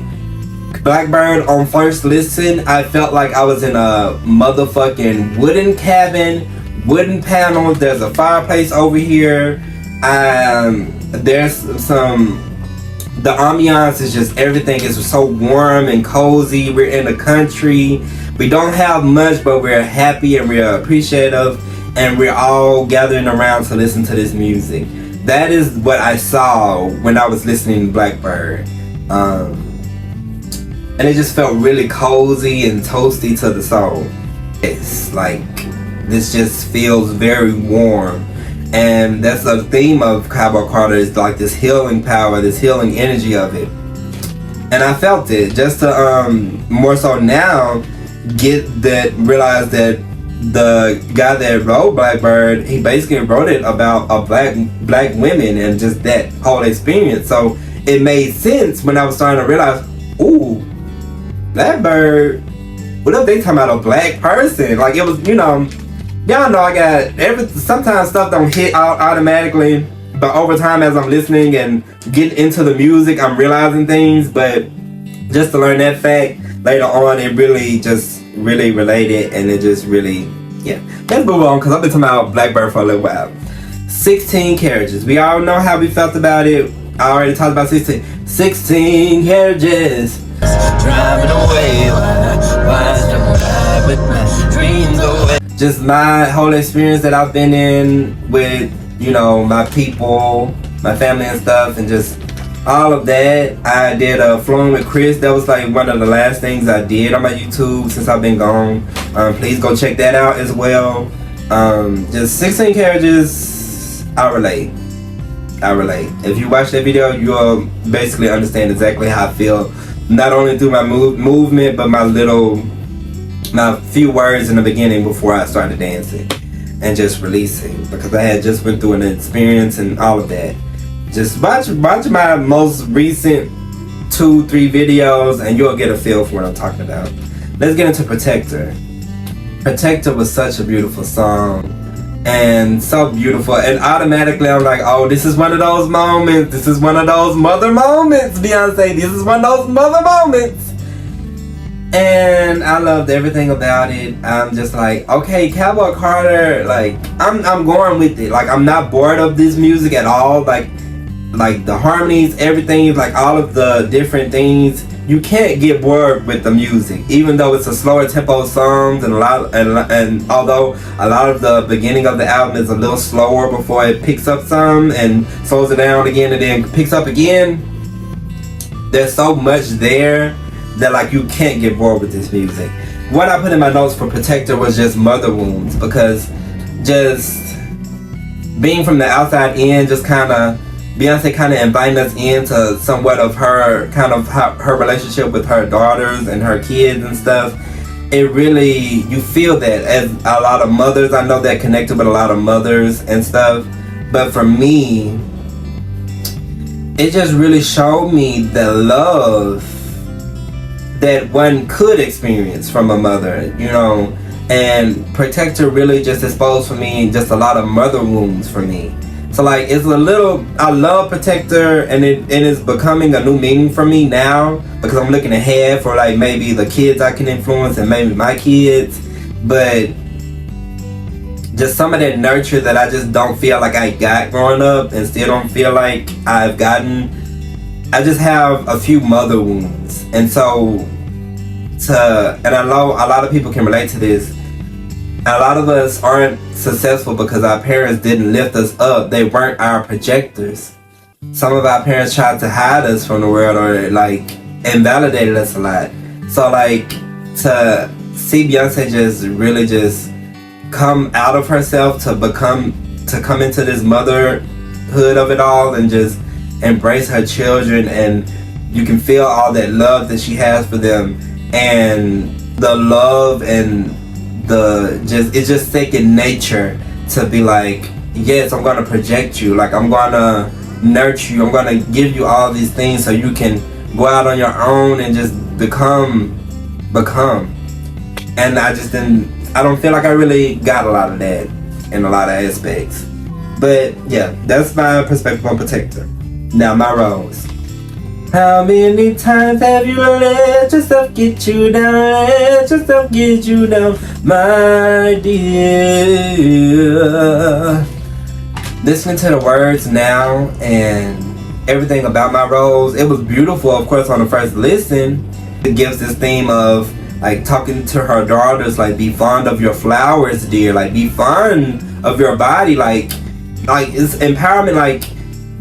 Blackbird on first listen, I felt like I was in a motherfucking wooden cabin, wooden panels. There's a fireplace over here. There's the ambiance is just, everything is so warm and cozy. We're in the country. We don't have much, but we're happy and we're appreciative, and we're all gathering around to listen to this music. That is what I saw when I was listening to Blackbird. And it just felt really cozy and toasty to the soul. It's like, this just feels very warm. And that's the theme of Cowboy Carter, is like this healing power, this healing energy of it. And I felt it, just to more so now realize that the guy that wrote Blackbird, he basically wrote it about a black women and just that whole experience. So it made sense when I was starting to realize, ooh, Blackbird, what if they talking about a black person? Like, it was, y'all know sometimes stuff don't hit out automatically, but over time as I'm listening and getting into the music, I'm realizing things. But just to learn that fact later on, it really just really related, and it just really, yeah. Let's move on, because I've been talking about Blackbird for a little while. 16 carriages. We all know how we felt about it. I already talked about 16 carriages. Driving away, with my dreams away. Just my whole experience that I've been in with, my people, my family and stuff, and just all of that. I did Flowing with Chris. That was like one of the last things I did on my YouTube since I've been gone. Please go check that out as well. Just 16 carriages, I relate. If you watch that video, you'll basically understand exactly how I feel, not only through my movement, but my few words in the beginning before I started dancing and just releasing, because I had just went through an experience and all of that. Just watch my most recent 2-3 videos and you'll get a feel for what I'm talking about. Let's get into Protector. Protector was such a beautiful song, and so beautiful, and automatically I'm like, oh, this is one of those moments. This is one of those mother moments, Beyonce. This is one of those mother moments. And I loved everything about it. I'm just like, okay, Cowboy Carter, like, I'm going with it. Like, I'm not bored of this music at all. Like, like the harmonies, everything, like all of the different things. You can't get bored with the music, even though it's a slower tempo songs, and although a lot of the beginning of the album is a little slower before it picks up some and slows it down again and then picks up again. There's so much there that like you can't get bored with this music. What I put in my notes for Protector was just mother wounds, because just being from the outside in, just kind of Beyonce kind of inviting us into somewhat of her kind of her relationship with her daughters and her kids and stuff. It really, you feel that as a lot of mothers. I know that connected with a lot of mothers and stuff, but for me, it just really showed me the love that one could experience from a mother, you know. And Protector really just exposed for me just a lot of mother wounds for me. So like, it's a little, I love Protector, and it is becoming a new meaning for me now, because I'm looking ahead for like maybe the kids I can influence and maybe my kids. But just some of that nurture that I just don't feel like I got growing up, and still don't feel like I've gotten. I just have a few mother wounds. And so and I know a lot of people can relate to this. A lot of us aren't successful because our parents didn't lift us up. They weren't our projectors. Some of our parents tried to hide us from the world, or like invalidated us a lot. So like, to see Beyonce just really just come out of herself to come into this motherhood of it all, and just embrace her children, and you can feel all that love that she has for them, and the love and it's just second nature to be like, yes, I'm gonna project you, like I'm gonna nurture you, I'm gonna give you all these things so you can go out on your own and just become. And I don't feel like I really got a lot of that in a lot of aspects. But yeah, that's my perspective on Protector. Now my rose. How many times have you let yourself get you down? Let yourself get you down, my dear. Listening to the words now and everything about my rose, it was beautiful, of course, on the first listen. It gives this theme of like talking to her daughters, like be fond of your flowers, dear. Like be fond of your body. Like it's empowerment. Like,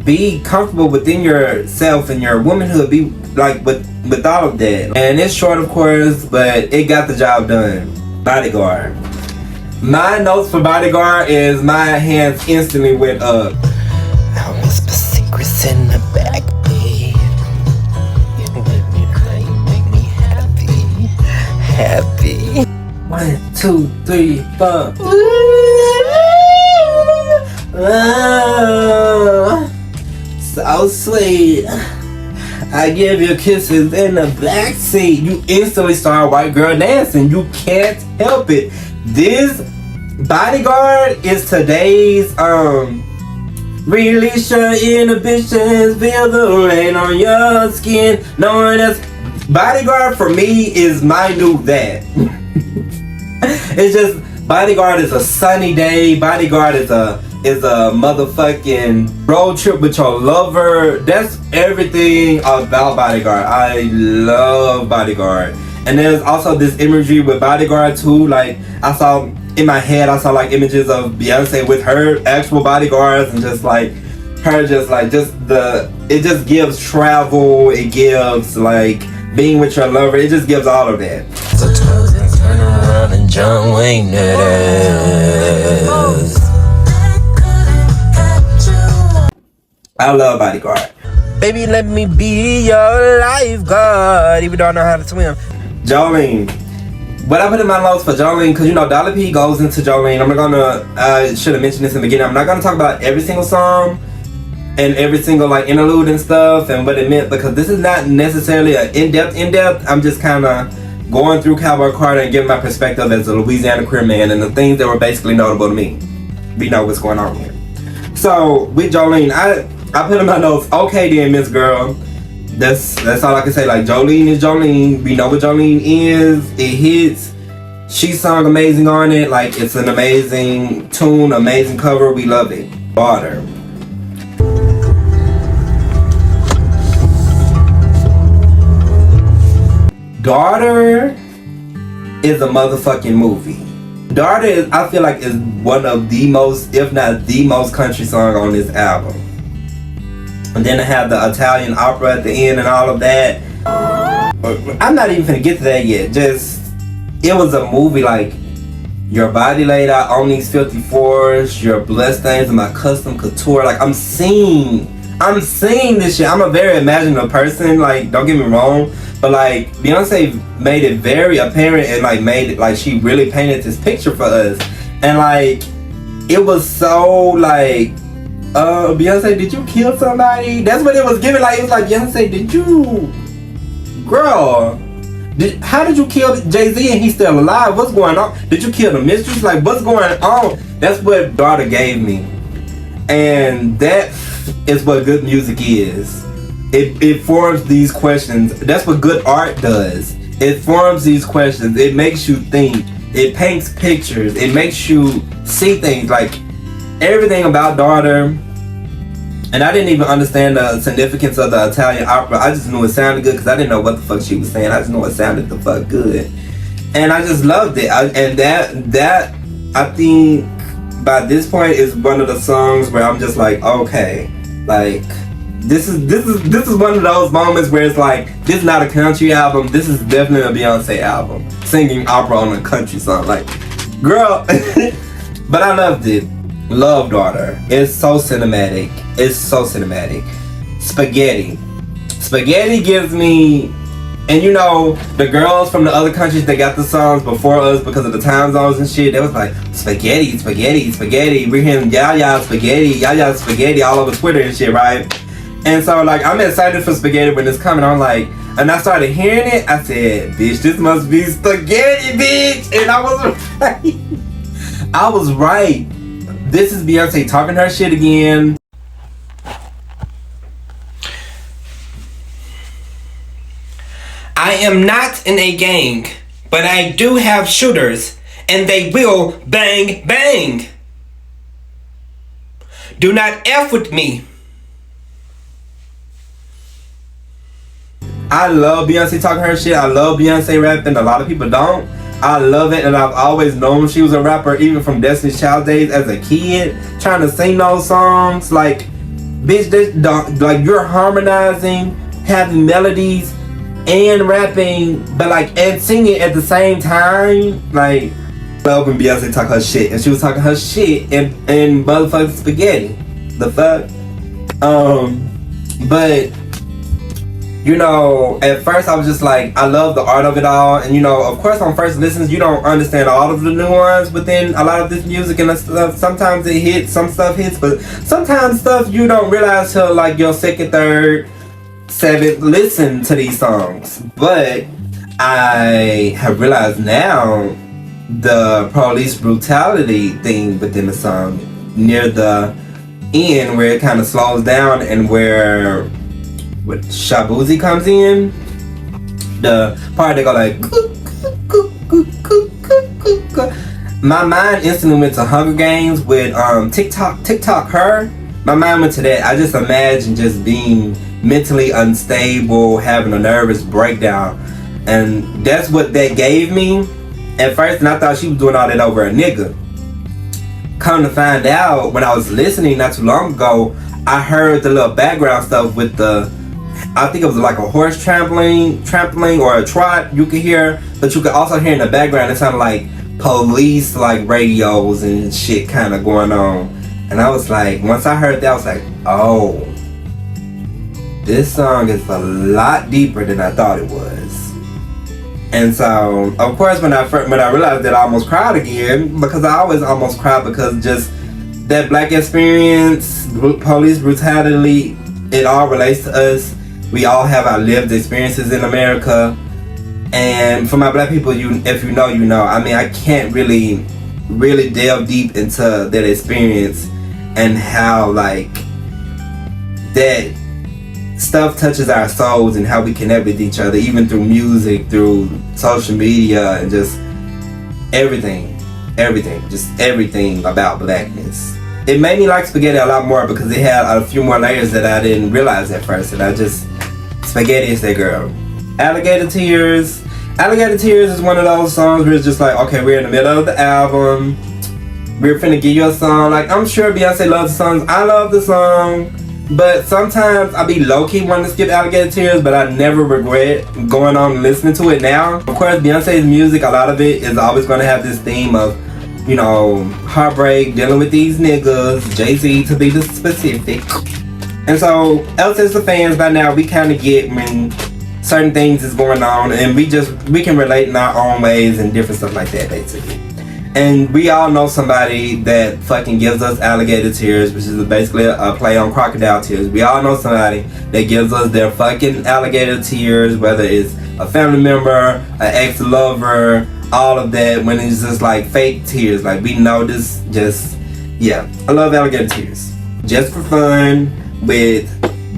be comfortable within yourself and your womanhood. Be like with all of that. And it's short, of course, but it got the job done. Bodyguard. My notes for Bodyguard is my hands instantly went up. I'll whisper secrets in the back, babe. Make me happy. 1, 2, 3, 4. So sweet. I give you kisses in the backseat. You instantly start white girl dancing. You can't help it. This Bodyguard is today's release your inhibitions, feel the rain on your skin. Knowing that's Bodyguard for me is my new that. It's just Bodyguard is a sunny day. Bodyguard is a motherfucking road trip with your lover. That's everything about Bodyguard. I love Bodyguard. And there's also this imagery with Bodyguard too. Like, I saw in my head, I saw like images of Beyonce with her actual bodyguards, and just like her, it just gives travel. It gives like being with your lover. It just gives all of that. So turn around and John Wayne that ass. I love Bodyguard. Baby, let me be your lifeguard, even though I know how to swim. Jolene. What I put in my notes for Jolene, because you know Dollar P goes into Jolene. I should have mentioned this in the beginning. I'm not gonna talk about every single song and every single like interlude and stuff and what it meant, because this is not necessarily an in-depth. I'm just kind of going through Cowboy Carter and giving my perspective as a Louisiana queer man and the things that were basically notable to me. We know what's going on here. So with Jolene, I put in my notes, okay then, Miss Girl. That's all I can say. Like, Jolene is Jolene. We know what Jolene is. It hits. She sung amazing on it. Like, it's an amazing tune, amazing cover. We love it. Water. Daughter is a motherfucking movie. Daughter is, I feel like, is one of the most, if not the most country song on this album. And then I have the Italian opera at the end and all of that. I'm not even gonna get to that yet. Just, it was a movie like, your body laid out on these filthy floors, your bloodstains and my custom couture. Like, I'm seeing this shit. I'm a very imaginative person, like, don't get me wrong. But like, Beyonce made it very apparent and like made it like she really painted this picture for us. And like, it was so like, Beyonce, did you kill somebody? That's what it was giving. Like, it was like, Beyonce, did you, girl, how did you kill Jay-Z and he's still alive? What's going on? Did you kill the mistress? Like, what's going on? That's what Daughter gave me. And that is what good music is. It forms these questions. That's what good art does. It forms these questions. It makes you think. It paints pictures. It makes you see things. Like, everything about Daughter. And I didn't even understand the significance of the Italian opera. I just knew it sounded good because I didn't know what the fuck she was saying. I just knew it sounded the fuck good. And I just loved it. And that I think by this point is one of the songs where I'm just like, okay, like, this is one of those moments where it's like, this is not a country album. This is definitely a Beyonce album. Singing opera on a country song. Like, girl. But I loved it. Love Daughter. It's so cinematic. It's so cinematic. Spaghetti. Spaghetti gives me, and you know, the girls from the other countries that got the songs before us because of the time zones and shit, they was like, spaghetti, spaghetti, spaghetti. We're hearing Yaya spaghetti all over Twitter and shit, right? And so like, I'm excited for Spaghetti when it's coming. I'm like, and I started hearing it, I said, bitch, this must be spaghetti, bitch. And I was right. I was right. This is Beyonce talking her shit again. I am not in a gang, but I do have shooters, and they will bang bang. Do not F with me. I love Beyonce talking her shit. I love Beyonce rapping. A lot of people don't. I love it, and I've always known she was a rapper, even from Destiny's Child days as a kid, trying to sing those songs. Like, bitch, like, you're harmonizing, having melodies, and rapping, but like, and singing at the same time. Like, I love when Beyonce talk her shit, and she was talking her shit in motherfucking Spaghetti. The fuck? But you know, at first I was just like, I love the art of it all. And you know, of course on first listens, you don't understand all of the nuance within a lot of this music and stuff. Sometimes it hits, some stuff hits, but sometimes stuff you don't realize till like your second, third, seventh listen to these songs. But I have realized now the police brutality thing within the song near the end, where it kind of slows down and where when Shabuzi comes in, the part they go like, my mind instantly went to Hunger Games with TikTok her. My mind went to that. I just imagine just being mentally unstable, having a nervous breakdown, and that's what that gave me at first. And I thought she was doing all that over a nigga. Come to find out, when I was listening not too long ago, I heard the little background stuff with the, I think it was like a horse trampling or a trot you could hear, but you could also hear in the background, it sounded like police like radios and shit kind of going on. And I was like, once I heard that, I was like, oh, this song is a lot deeper than I thought it was. And so, of course, when I realized that, I almost cried again, because I always almost cry, because just that black experience, police brutality, it all relates to us. We all have our lived experiences in America. And for my black people, if you know, you know. I mean, I can't really delve deep into that experience and how, like, that stuff touches our souls and how we connect with each other, even through music, through social media, and just everything about blackness. It made me like Spaghetti a lot more because it had a few more layers that I didn't realize at first, and Spaghetti is that girl. Alligator tears Alligator Tears is one of those songs where it's just like, okay, we're in the middle of the album, we're finna give you a song. Like, I'm sure Beyonce loves the songs, I love the song, but sometimes I be low-key wanting to skip Alligator Tears, but I never regret going on and listening to it now. Of course, Beyonce's music, a lot of it is always gonna have this theme of, you know, heartbreak, dealing with these niggas, Jay-Z to be specific. And so, us as the fans by now, we kind of get when certain things is going on, and we can relate in our own ways and different stuff like that, basically. And we all know somebody that fucking gives us alligator tears, which is basically a play on crocodile tears. We all know somebody that gives us their fucking alligator tears, whether it's a family member, an ex-lover, all of that, when it's just like fake tears. Like, we know this, yeah. I love alligator tears. Just for Fun with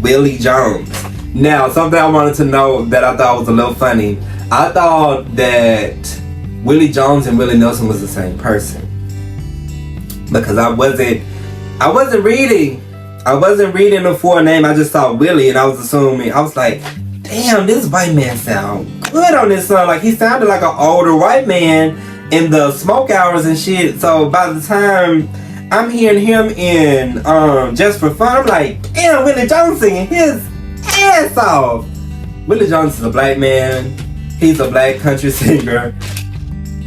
Willie Jones. Now, something I wanted to know that I thought was a little funny. I thought that Willie Jones and Willie Nelson was the same person, because I wasn't reading the full name. I just saw Willie and I was assuming, I was like, damn, this white man sound good on this song. Like, he sounded like an older white man in the smoke hours and shit. So by the time I'm hearing him in Just for Fun, I'm like, damn, Willie Jones singing his ass off. Willie Jones is a black man. He's a black country singer.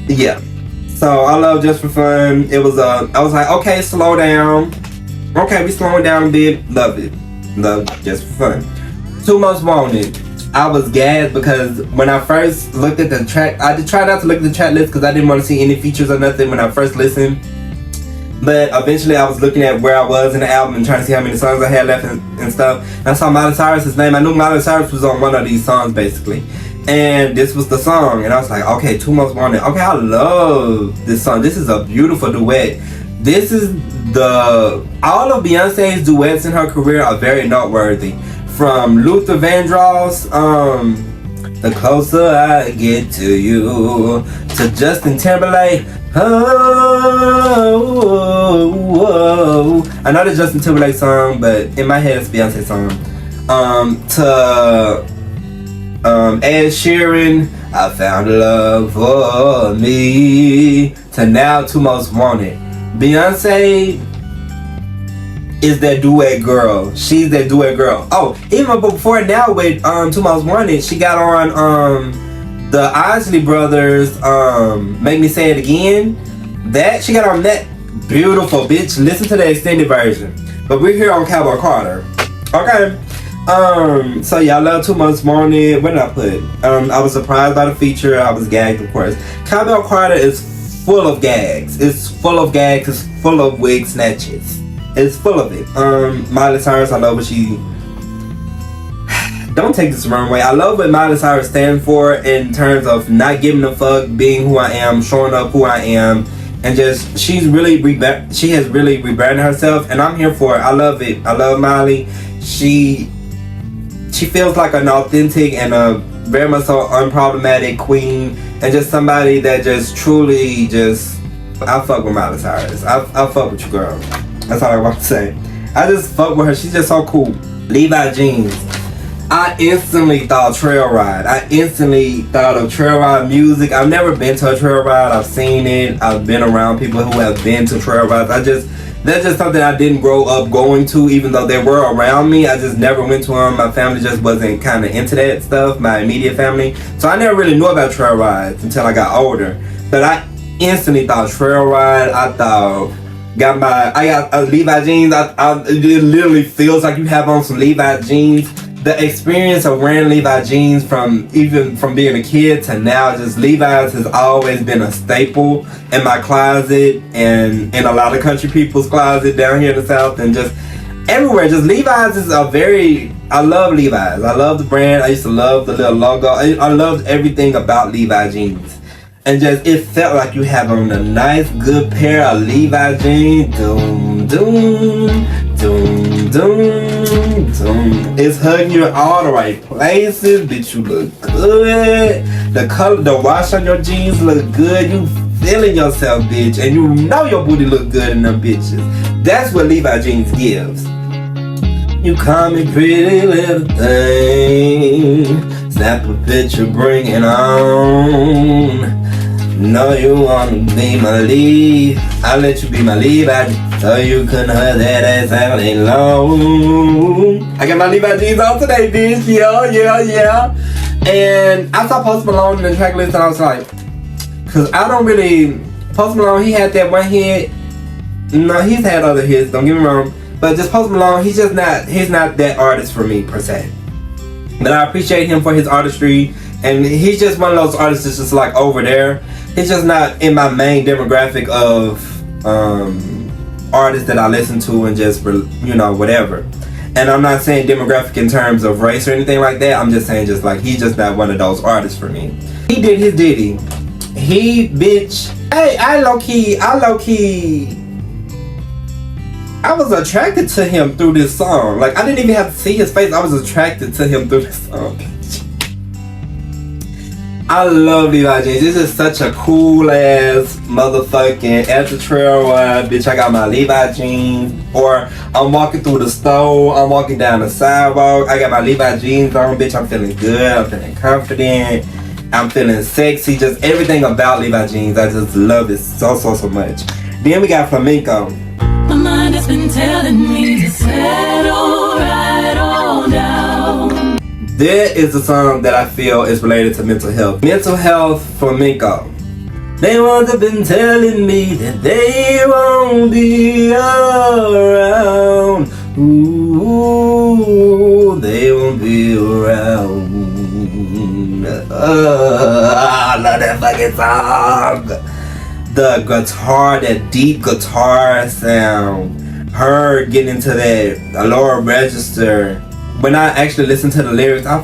Yeah. So I love Just for Fun. It was I was like, okay, slow down. Okay, we slowing down a bit. Love it. Love Just for Fun. Too Much Wanted. I was gagged because when I first looked at the track, I did try not to look at the track list because I didn't want to see any features or nothing when I first listened. But eventually I was looking at where I was in the album and trying to see how many songs I had left and stuff. And I saw Miley Cyrus's name. I knew Miley Cyrus was on one of these songs, basically. And this was the song. And I was like, okay, Too Much Wanted. Okay, I love this song. This is a beautiful duet. This is all of Beyonce's duets in her career are very noteworthy. From Luther Vandross, The Closer I Get to You, to Justin Timberlake, I know the Justin Timberlake song, but in my head it's Beyonce song. To Ed Sheeran, I Found Love for Me, to now Too Much Wanted. Beyonce is that duet girl. She's that duet girl. Oh, even before now with Too Much Wanted, she got on the Isley Brothers Make Me Say It Again. That she got on that. Beautiful, bitch. Listen to the extended version. But we're here on Cowboy Carter. Okay. So yeah, I love Too Much Wanted. What did I put? I was surprised by the feature. I was gagged, of course. Cowboy Carter is full of gags. It's full of gags. It's full of wig snatches. It's full of it. Miley Cyrus, I love what she... Don't take this the wrong way. I love what Miley Cyrus stands for in terms of not giving a fuck, being who I am, showing up who I am, and just she has really rebranded herself, and I'm here for it. I love it. I love Miley. She feels like an authentic and a very much so unproblematic queen, and just somebody that just truly just... I fuck with Miley Cyrus. I fuck with you, girl. That's all I want to say. I just fuck with her. She's just so cool. Levi jeans. I instantly thought Trail Ride. I instantly thought of Trail Ride music. I've never been to a Trail Ride. I've seen it. I've been around people who have been to Trail Rides. That's just something I didn't grow up going to, even though they were around me. I just never went to them. My family just wasn't kind of into that stuff, my immediate family. So I never really knew about Trail Rides until I got older. But I instantly thought Trail Ride. I thought... I got Levi jeans. It literally feels like you have on some Levi jeans. The experience of wearing Levi jeans from being a kid to now, just Levi's has always been a staple in my closet and in a lot of country people's closet down here in the South and just everywhere. Just Levi's is I love Levi's. I love the brand. I used to love the little logo. I loved everything about Levi jeans. And just, it felt like you have on a nice, good pair of Levi jeans. Doom, doom, doom, doom, doom. It's hugging you in all the right places. Bitch, you look good. The color, the wash on your jeans look good. You feeling yourself, bitch. And you know your booty look good in them bitches. That's what Levi jeans gives. You call me pretty little thing. Snap a picture, bring it on. Know you wanna be my lead. I'll let you be my Levi, so you can hurt that ass all day long. I got my Levi jeans on today, bitch. Yeah. And I saw Post Malone in the track list, and I was like, cause I don't really. Post Malone, he had that one hit. No, he's had other hits. Don't get me wrong, but just Post Malone, he's not that artist for me per se. But I appreciate him for his artistry, and he's just one of those artists that's just like over there. He's just not in my main demographic of artists that I listen to and just, whatever. And I'm not saying demographic in terms of race or anything like that. I'm just saying just like he's just not one of those artists for me. He did his ditty. I was attracted to him through this song. Like, I didn't even have to see his face. I was attracted to him through this song. I love Levi jeans. This is such a cool ass motherfucking at the trail ride. Bitch, I got my Levi jeans. Or I'm walking through the store. I'm walking down the sidewalk. I got my Levi jeans on. Bitch, I'm feeling good. I'm feeling confident. I'm feeling sexy. Just everything about Levi jeans. I just love it so much. Then we got Flamenco. My mind has been telling me to settle right on down. There is a song that I feel is related to mental health. Mental health, Flamenco. They won't have been telling me that they won't be around. Ooh, they won't be around. I love that fucking song. The guitar, that deep guitar sound, her getting into that lower register. When I actually listened to the lyrics, I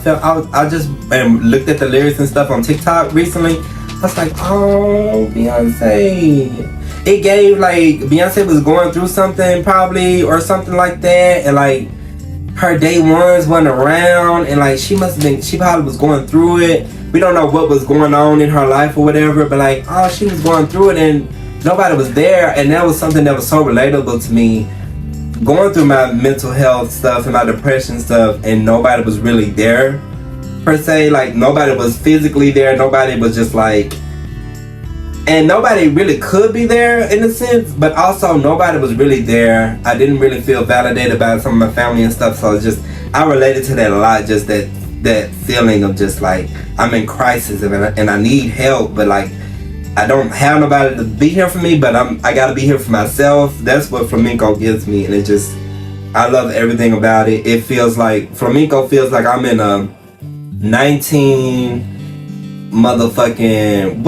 just looked at the lyrics and stuff on TikTok recently. I was like, oh, Beyonce. It gave like Beyonce was going through something probably or something like that, and like her day ones went around, and like she probably was going through it. We don't know what was going on in her life or whatever, but like, oh, she was going through it and nobody was there, and that was something that was so relatable to me. Going through my mental health stuff and my depression stuff, and nobody was really there per se. Like, nobody was physically there. Nobody was just like, and nobody really could be there in a sense, but also nobody was really there. I didn't really feel validated by some of my family and stuff, so I related to that a lot. Just that feeling of just like, I'm in crisis and I need help, but like, I don't have nobody to be here for me, but I gotta be here for myself. That's what Flamenco gives me, and I love everything about it. It feels like, Flamenco feels like I'm in a 19 motherfucking,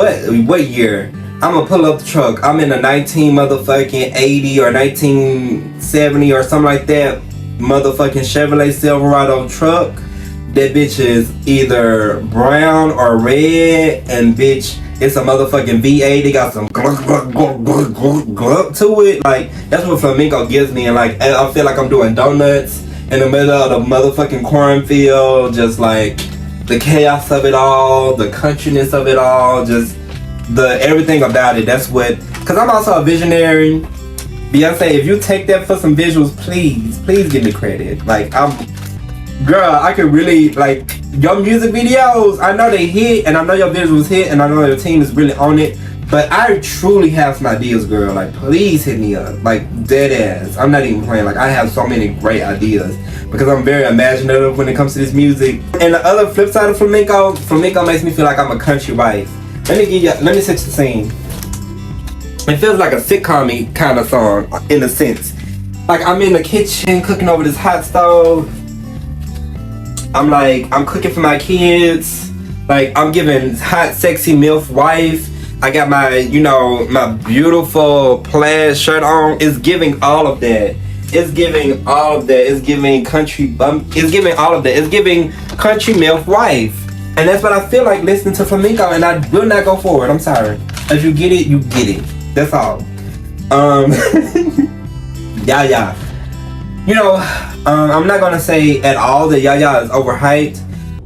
what year? I'm gonna pull up the truck. I'm in a 19 motherfucking 80 or 1970 or something like that motherfucking Chevrolet Silverado truck. That bitch is either brown or red, and bitch, it's a motherfucking V8. They got some glug to it. Like, that's what Flamenco gives me. And like, I feel like I'm doing donuts in the middle of the motherfucking cornfield. Just like the chaos of it all, the countryness of it all, just everything about it. That's what, cause I'm also a visionary. Beyonce, if you take that for some visuals, please give me credit. Like, girl, I could really, like, your music videos, I know they hit, and I know your visuals hit, and I know your team is really on it, but I truly have some ideas, girl. Like, please hit me up. Like, dead ass. I'm not even playing. Like, I have so many great ideas because I'm very imaginative when it comes to this music. And the other flip side of Flamenco makes me feel like I'm a country wife. Let me set the scene. It feels like a sitcom-y kind of song, in a sense. Like, I'm in the kitchen cooking over this hot stove. I'm cooking for my kids. Like, I'm giving hot, sexy MILF wife. I got my, my beautiful plaid shirt on. It's giving all of that. It's giving all of that. It's giving country bum. It's giving all of that. It's giving country MILF wife. And that's what I feel like listening to Flamenco, and I will not go forward. I'm sorry. If you get it, you get it. That's all. Yeah. I'm not gonna say at all that Yaya is overhyped.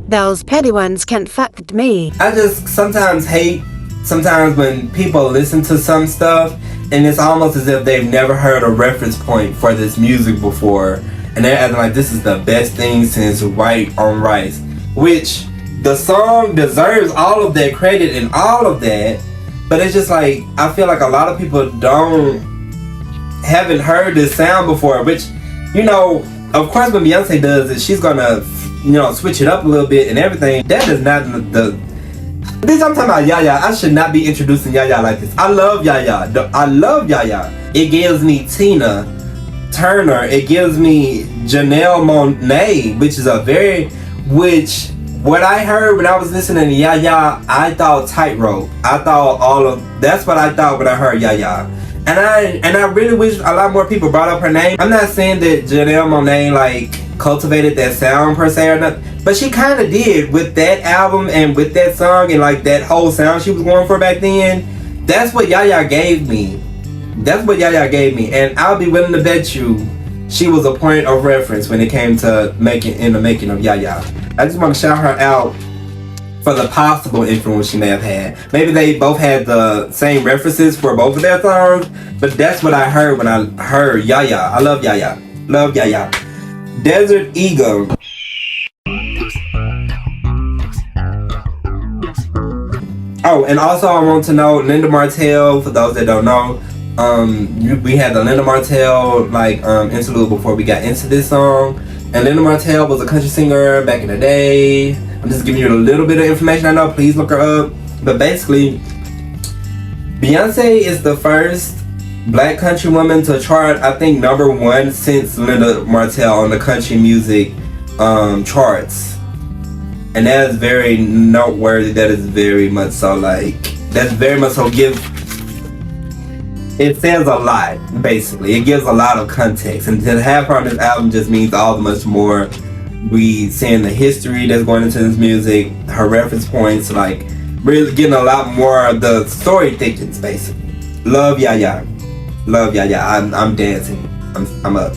Those petty ones can't fuck with me. I just sometimes hate when people listen to some stuff and it's almost as if they've never heard a reference point for this music before, and they're acting like this is the best thing since white on rice. Which the song deserves all of that credit and all of that, but it's just like, I feel like a lot of people haven't heard this sound before, which, you know, of course when Beyonce does it, she's gonna, you know, switch it up a little bit and everything. That is not this I'm talking about Yaya. I should not be introducing Yaya like this. I love Yaya. I love Yaya. It gives me Tina Turner. It gives me Janelle Monáe, which what I heard when I was listening to Yaya, I thought Tightrope. I thought that's what I thought when I heard Yaya. And I really wish a lot more people brought up her name. I'm not saying that Janelle Monáe like cultivated that sound per se or nothing, but she kind of did with that album and with that song and like that whole sound she was going for back then. That's what Yaya gave me. And I'll be willing to bet you she was a point of reference when it came to the making of Yaya. I just want to shout her out for the possible influence she may have had. Maybe they both had the same references for both of their songs, but that's what I heard when I heard Yaya. I love Yaya. Love Yaya. Desert Eagle. Oh, and also I want to know Linda Martell, for those that don't know, we had the Linda Martell interlude before we got into this song. And Linda Martell was a country singer back in the day. I'm just giving you a little bit of information I know, please look her up. But basically, Beyonce is the first black country woman to chart, I think, #1 since Linda Martell on the country music charts. And that is very noteworthy. That is very much so it says a lot, basically. It gives a lot of context. And to have her on this album just means all the much more. We seeing the history that's going into this music, her reference points, like really getting a lot more of the story thickens, basically. Love Yaya. Love Yaya. I'm dancing. I'm up.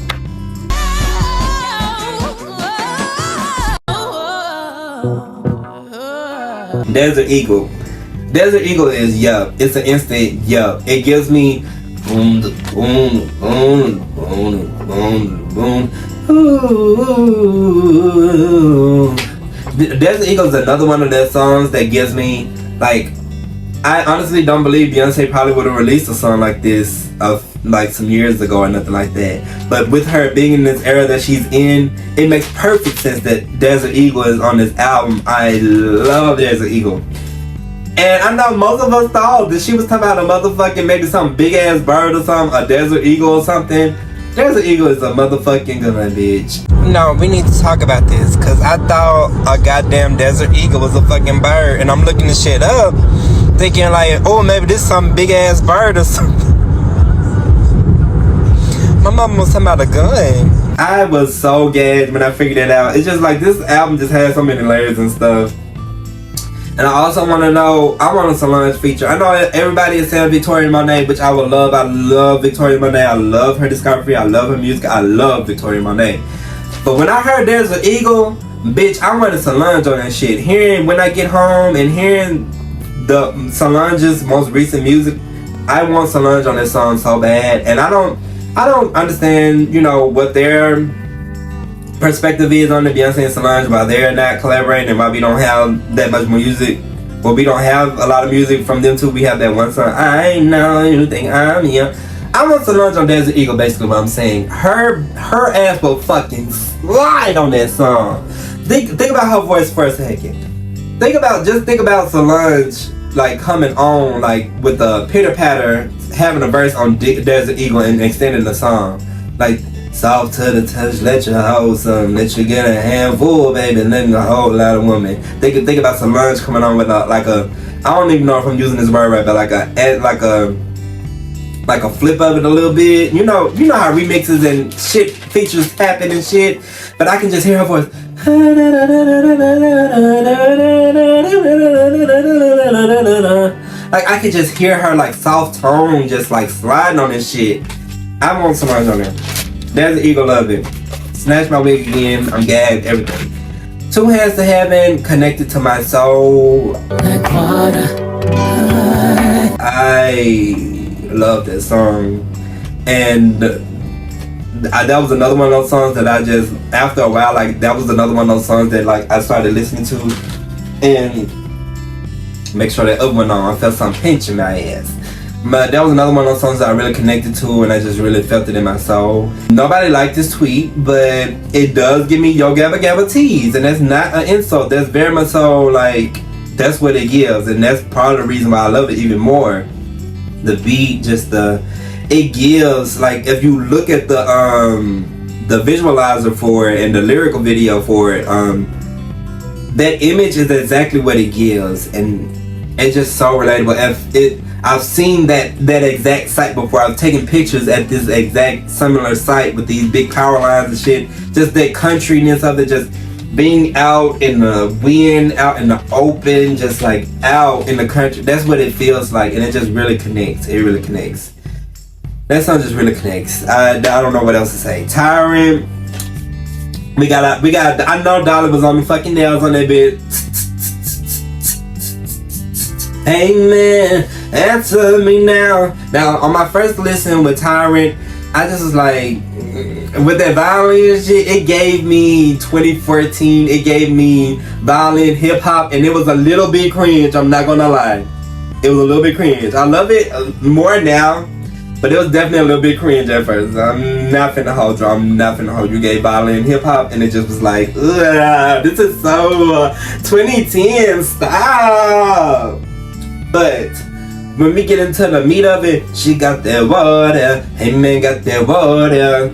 Desert Eagle. Desert Eagle is yup. It's an instant yup. It gives me boom, boom, boom, boom, boom, boom. Ooh. Desert Eagle is another one of their songs that gives me like. I honestly don't believe Beyonce probably would have released a song like this of like some years ago or nothing like that. But with her being in this era that she's in, it makes perfect sense that Desert Eagle is on this album. I love Desert Eagle. And I know most of us thought that she was talking about a motherfucking maybe some big ass bird or something, a desert eagle or something. Desert Eagle is a motherfucking gun, bitch. No, we need to talk about this, cause I thought a goddamn Desert Eagle was a fucking bird, and I'm looking this shit up, thinking like, oh, maybe this some big ass bird or something. My mama was talking about a gun. I was so gagged when I figured it out. It's just like this album just has so many layers and stuff. And I also want to know, I want a Solange feature. I know everybody is saying Victoria Monet, which I would love. I love Victoria Monet. I love her discography. I love her music. I love Victoria Monet. But when I heard There's an Eagle, bitch, I wanted Solange on that shit. Hearing When I Get Home and hearing the Solange's most recent music, I want Solange on that song so bad. And I don't understand, you know, what their perspective is on the Beyonce and Solange, why they're not collaborating and why we don't have that much music. Well, we don't have a lot of music from them too. We have that one song, I know you think I'm young. I want Solange on Desert Eagle, basically what I'm saying. Her ass will fucking slide on that song. Think about her voice for a second. Think about Solange like coming on like with the pitter patter, having a verse on Desert Eagle and extending the song. Like, soft to the touch, let you hold some, let you get a handful, baby, letting a whole lot of women. Think about Solange coming on with I don't even know if I'm using this word right, but like a flip of it a little bit. You know how remixes and shit features happen and shit. But I can just hear her voice. Like I could just hear her like soft tone just like sliding on this shit. I want Solange on there. There's an Eagle, love it. Snatch My Wig Again, I'm gagged, everything. Two Hands to Heaven, Connected to My Soul. Like water. I love that song. And that was another one of those songs that I just, after a while, like that was another one of those songs that like I started listening to and make sure that other one on. I felt something pinching my ass. But that was another one of those songs that I really connected to, and I just really felt it in my soul. Nobody liked this tweet, but it does give me yo gabba gabba tease, and that's not an insult. That's very much so like, that's what it gives, and that's part of the reason why I love it even more. The beat, just it gives, like, if you look at the visualizer for it and the lyrical video for it, that image is exactly what it gives, and it's just so relatable. I've seen that exact site before. I've taken pictures at this exact similar site with these big power lines and shit. Just that countryness of it, just being out in the wind, out in the open, just like out in the country. That's what it feels like, and it just really connects. It really connects. That song just really connects. I don't know what else to say. Tyrant. We got. I know Dolly was on the fucking nails on that bit. Amen. Answer me now. Now, on my first listen with Tyrant, I just was like, with that violin shit, it gave me 2014. It gave me violin hip hop, and it was a little bit cringe. I'm not gonna lie. It was a little bit cringe. I love it more now, but it was definitely a little bit cringe at first. I'm not finna hold you. I'm not finna hold you. Gave violin hip hop, and it just was like, ugh, this is so 2010. Stop. But when we get into the meat of it, she got that water, amen, got that water.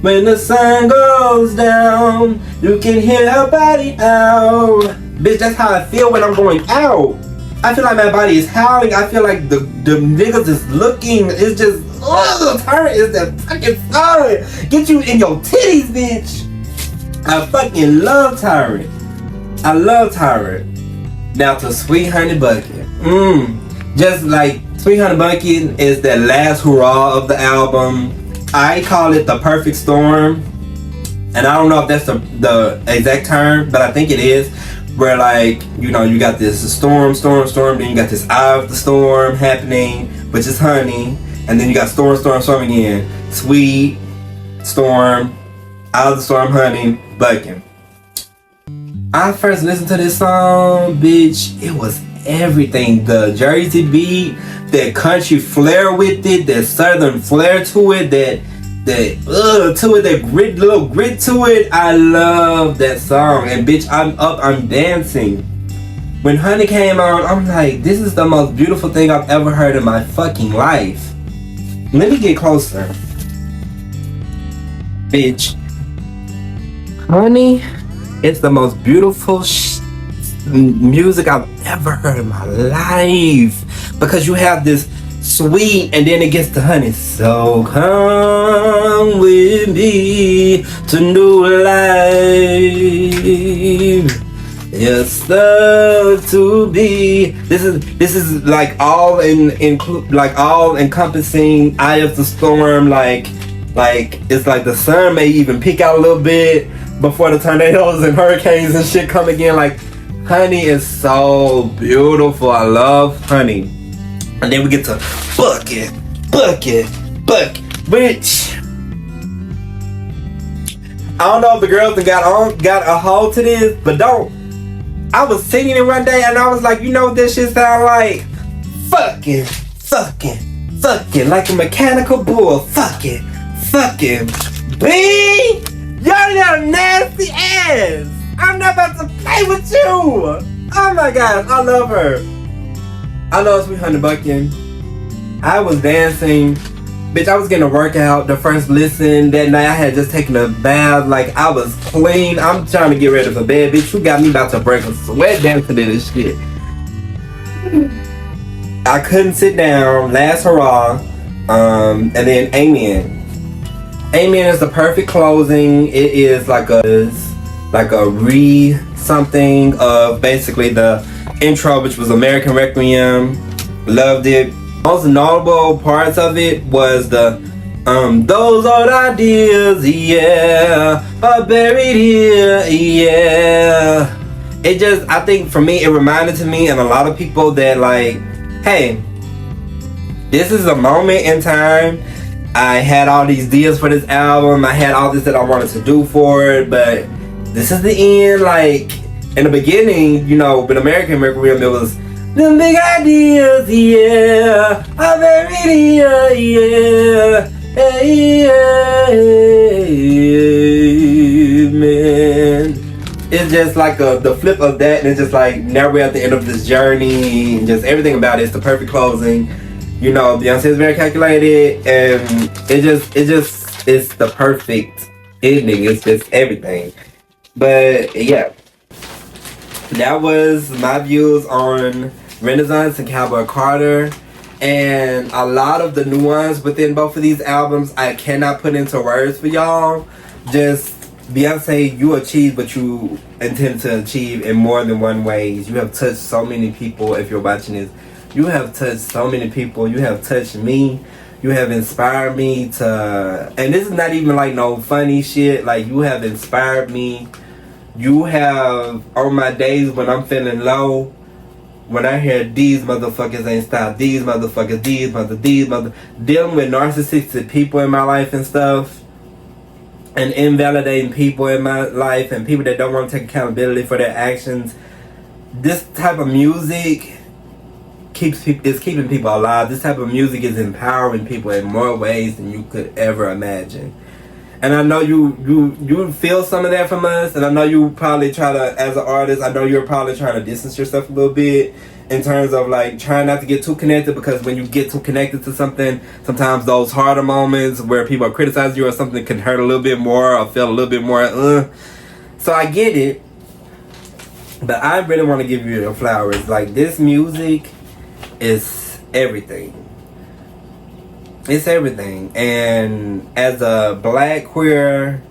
When the sun goes down, you can hear her body out. Bitch, that's how I feel when I'm going out. I feel like my body is howling. I feel like the niggas is looking. It's just, oh, Tyrant is that fucking song. Get you in your titties, bitch. I fucking love Tyrant. I love Tyrant. Now to Sweet Honey Bucket. Just like Sweet Honey Bucket is the last hurrah of the album. I call it the perfect storm, and I don't know if that's the exact term, but I think it is. Where, like, you know, you got this storm, then you got this eye of the storm happening, which is honey, and then you got storm again. Sweet storm, eye of the storm, honey, bucket. I first listened to this song, bitch, it was everything. The Jersey beat, that country flair with it, that southern flair to it, that little grit to it. I love that song, and bitch, I'm up, I'm dancing. When Honey came on, I'm like, this is the most beautiful thing I've ever heard in my fucking life. Let me get closer. Bitch, Honey, it's the most beautiful music I've ever heard in my life, because you have this sweet and then it gets to honey. So come with me to new life. Yes, love to be. This is like all all encompassing. Eye of the storm. Like it's like the sun may even peek out a little bit before the tornadoes and hurricanes and shit come again. Like, Honey is so beautiful. I love Honey. And then we get to bucket, which I don't know if the girls got a hold to this, but don't. I was singing it one day and I was like, you know what this shit sound like? Fucking, like a mechanical bull. Fucking, B, your little nasty ass. I'm not about to play with you. Oh my gosh, I love her. I love Sweet Honey Bucket. I was dancing. Bitch, I was getting a workout the first listen that night. I had just taken a bath. Like, I was clean. I'm trying to get ready for bed. Bitch, you got me about to break a sweat dancing to this shit. I couldn't sit down. Last hurrah. And then Amen. Amen is the perfect closing. It is like a something of basically the intro, which was American Requiem. Loved it. Most notable parts of it was the those old ideas, yeah, are buried here, yeah. It just, I think for me, it reminded to me and a lot of people that, like, hey, this is a moment in time. I had all these deals for this album. I had all this that I wanted to do for it, but this is the end. Like, in the beginning, you know, with American Requiem, it was them big ideas, yeah, I'm very, yeah, amen. It's just like the flip of that, and it's just like now we're at the end of this journey, and just everything about it's the perfect closing. You know, Beyoncé is very calculated, and it's the perfect ending. It's just everything. But yeah, that was my views on Renaissance and Cowboy Carter, and a lot of the nuance within both of these albums I cannot put into words for y'all. Just Beyonce, you achieved what you intend to achieve in more than one ways. You have touched so many people. If you're watching this, you have touched so many people. You have touched me. You have inspired me to, and this is not even like no funny shit. Like, you have inspired me. You have, on my days when I'm feeling low, when I hear these motherfuckers ain't stop, these motherfuckers, these dealing with narcissistic people in my life and stuff, and invalidating people in my life, and people that don't want to take accountability for their actions. This type of music is keeping people alive. This type of music is empowering people in more ways than you could ever imagine. And I know you feel some of that from us, and I know you probably try to, as an artist, I know you're probably trying to distance yourself a little bit in terms of like trying not to get too connected, because when you get too connected to something, sometimes those harder moments where people are criticizing you or something can hurt a little bit more or feel a little bit more So I get it, but I really want to give you the flowers. Like, this music is everything. It's everything. And as a black queer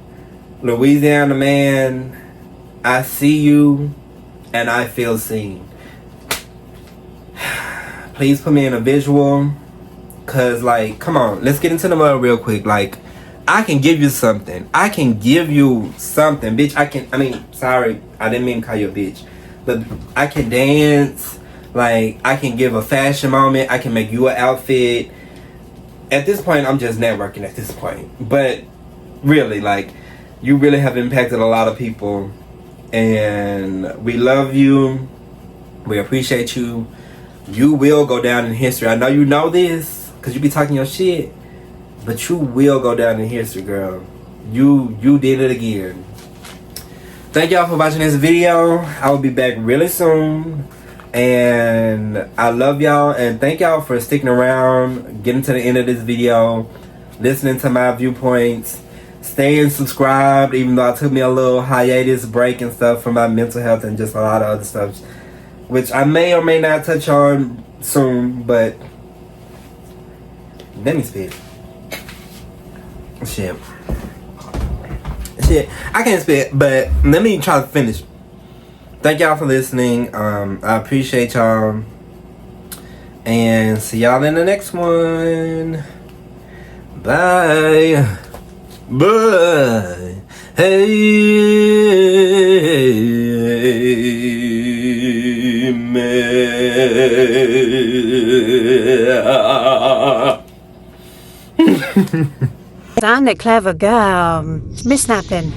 Louisiana man, I see you and I feel seen. Please put me in a visual, cause like, come on, let's get into the mud real quick. Like, I can give you something. I can give you something, bitch. Sorry, I didn't mean to call you a bitch, but I can dance. Like, I can give a fashion moment. I can make you an outfit. At this point, I'm just networking at this point. But really, like, you really have impacted a lot of people, and we love you. We appreciate you. You will go down in history. I know you know this, because you be talking your shit, but you will go down in history, girl. You did it again. Thank y'all for watching this video. I will be back really soon. And I love y'all, and thank y'all for sticking around, getting to the end of this video, listening to my viewpoints, staying subscribed, even though I took me a little hiatus break and stuff for my mental health and just a lot of other stuff, which I may or may not touch on soon. But let me spit. Shit, I can't spit, but let me try to finish. Thank y'all for listening. I appreciate y'all. And see y'all in the next one. Bye. Bye. Hey, Damn it, clever girl. Missnapping.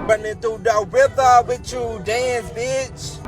Running through the river with you, dance, bitch.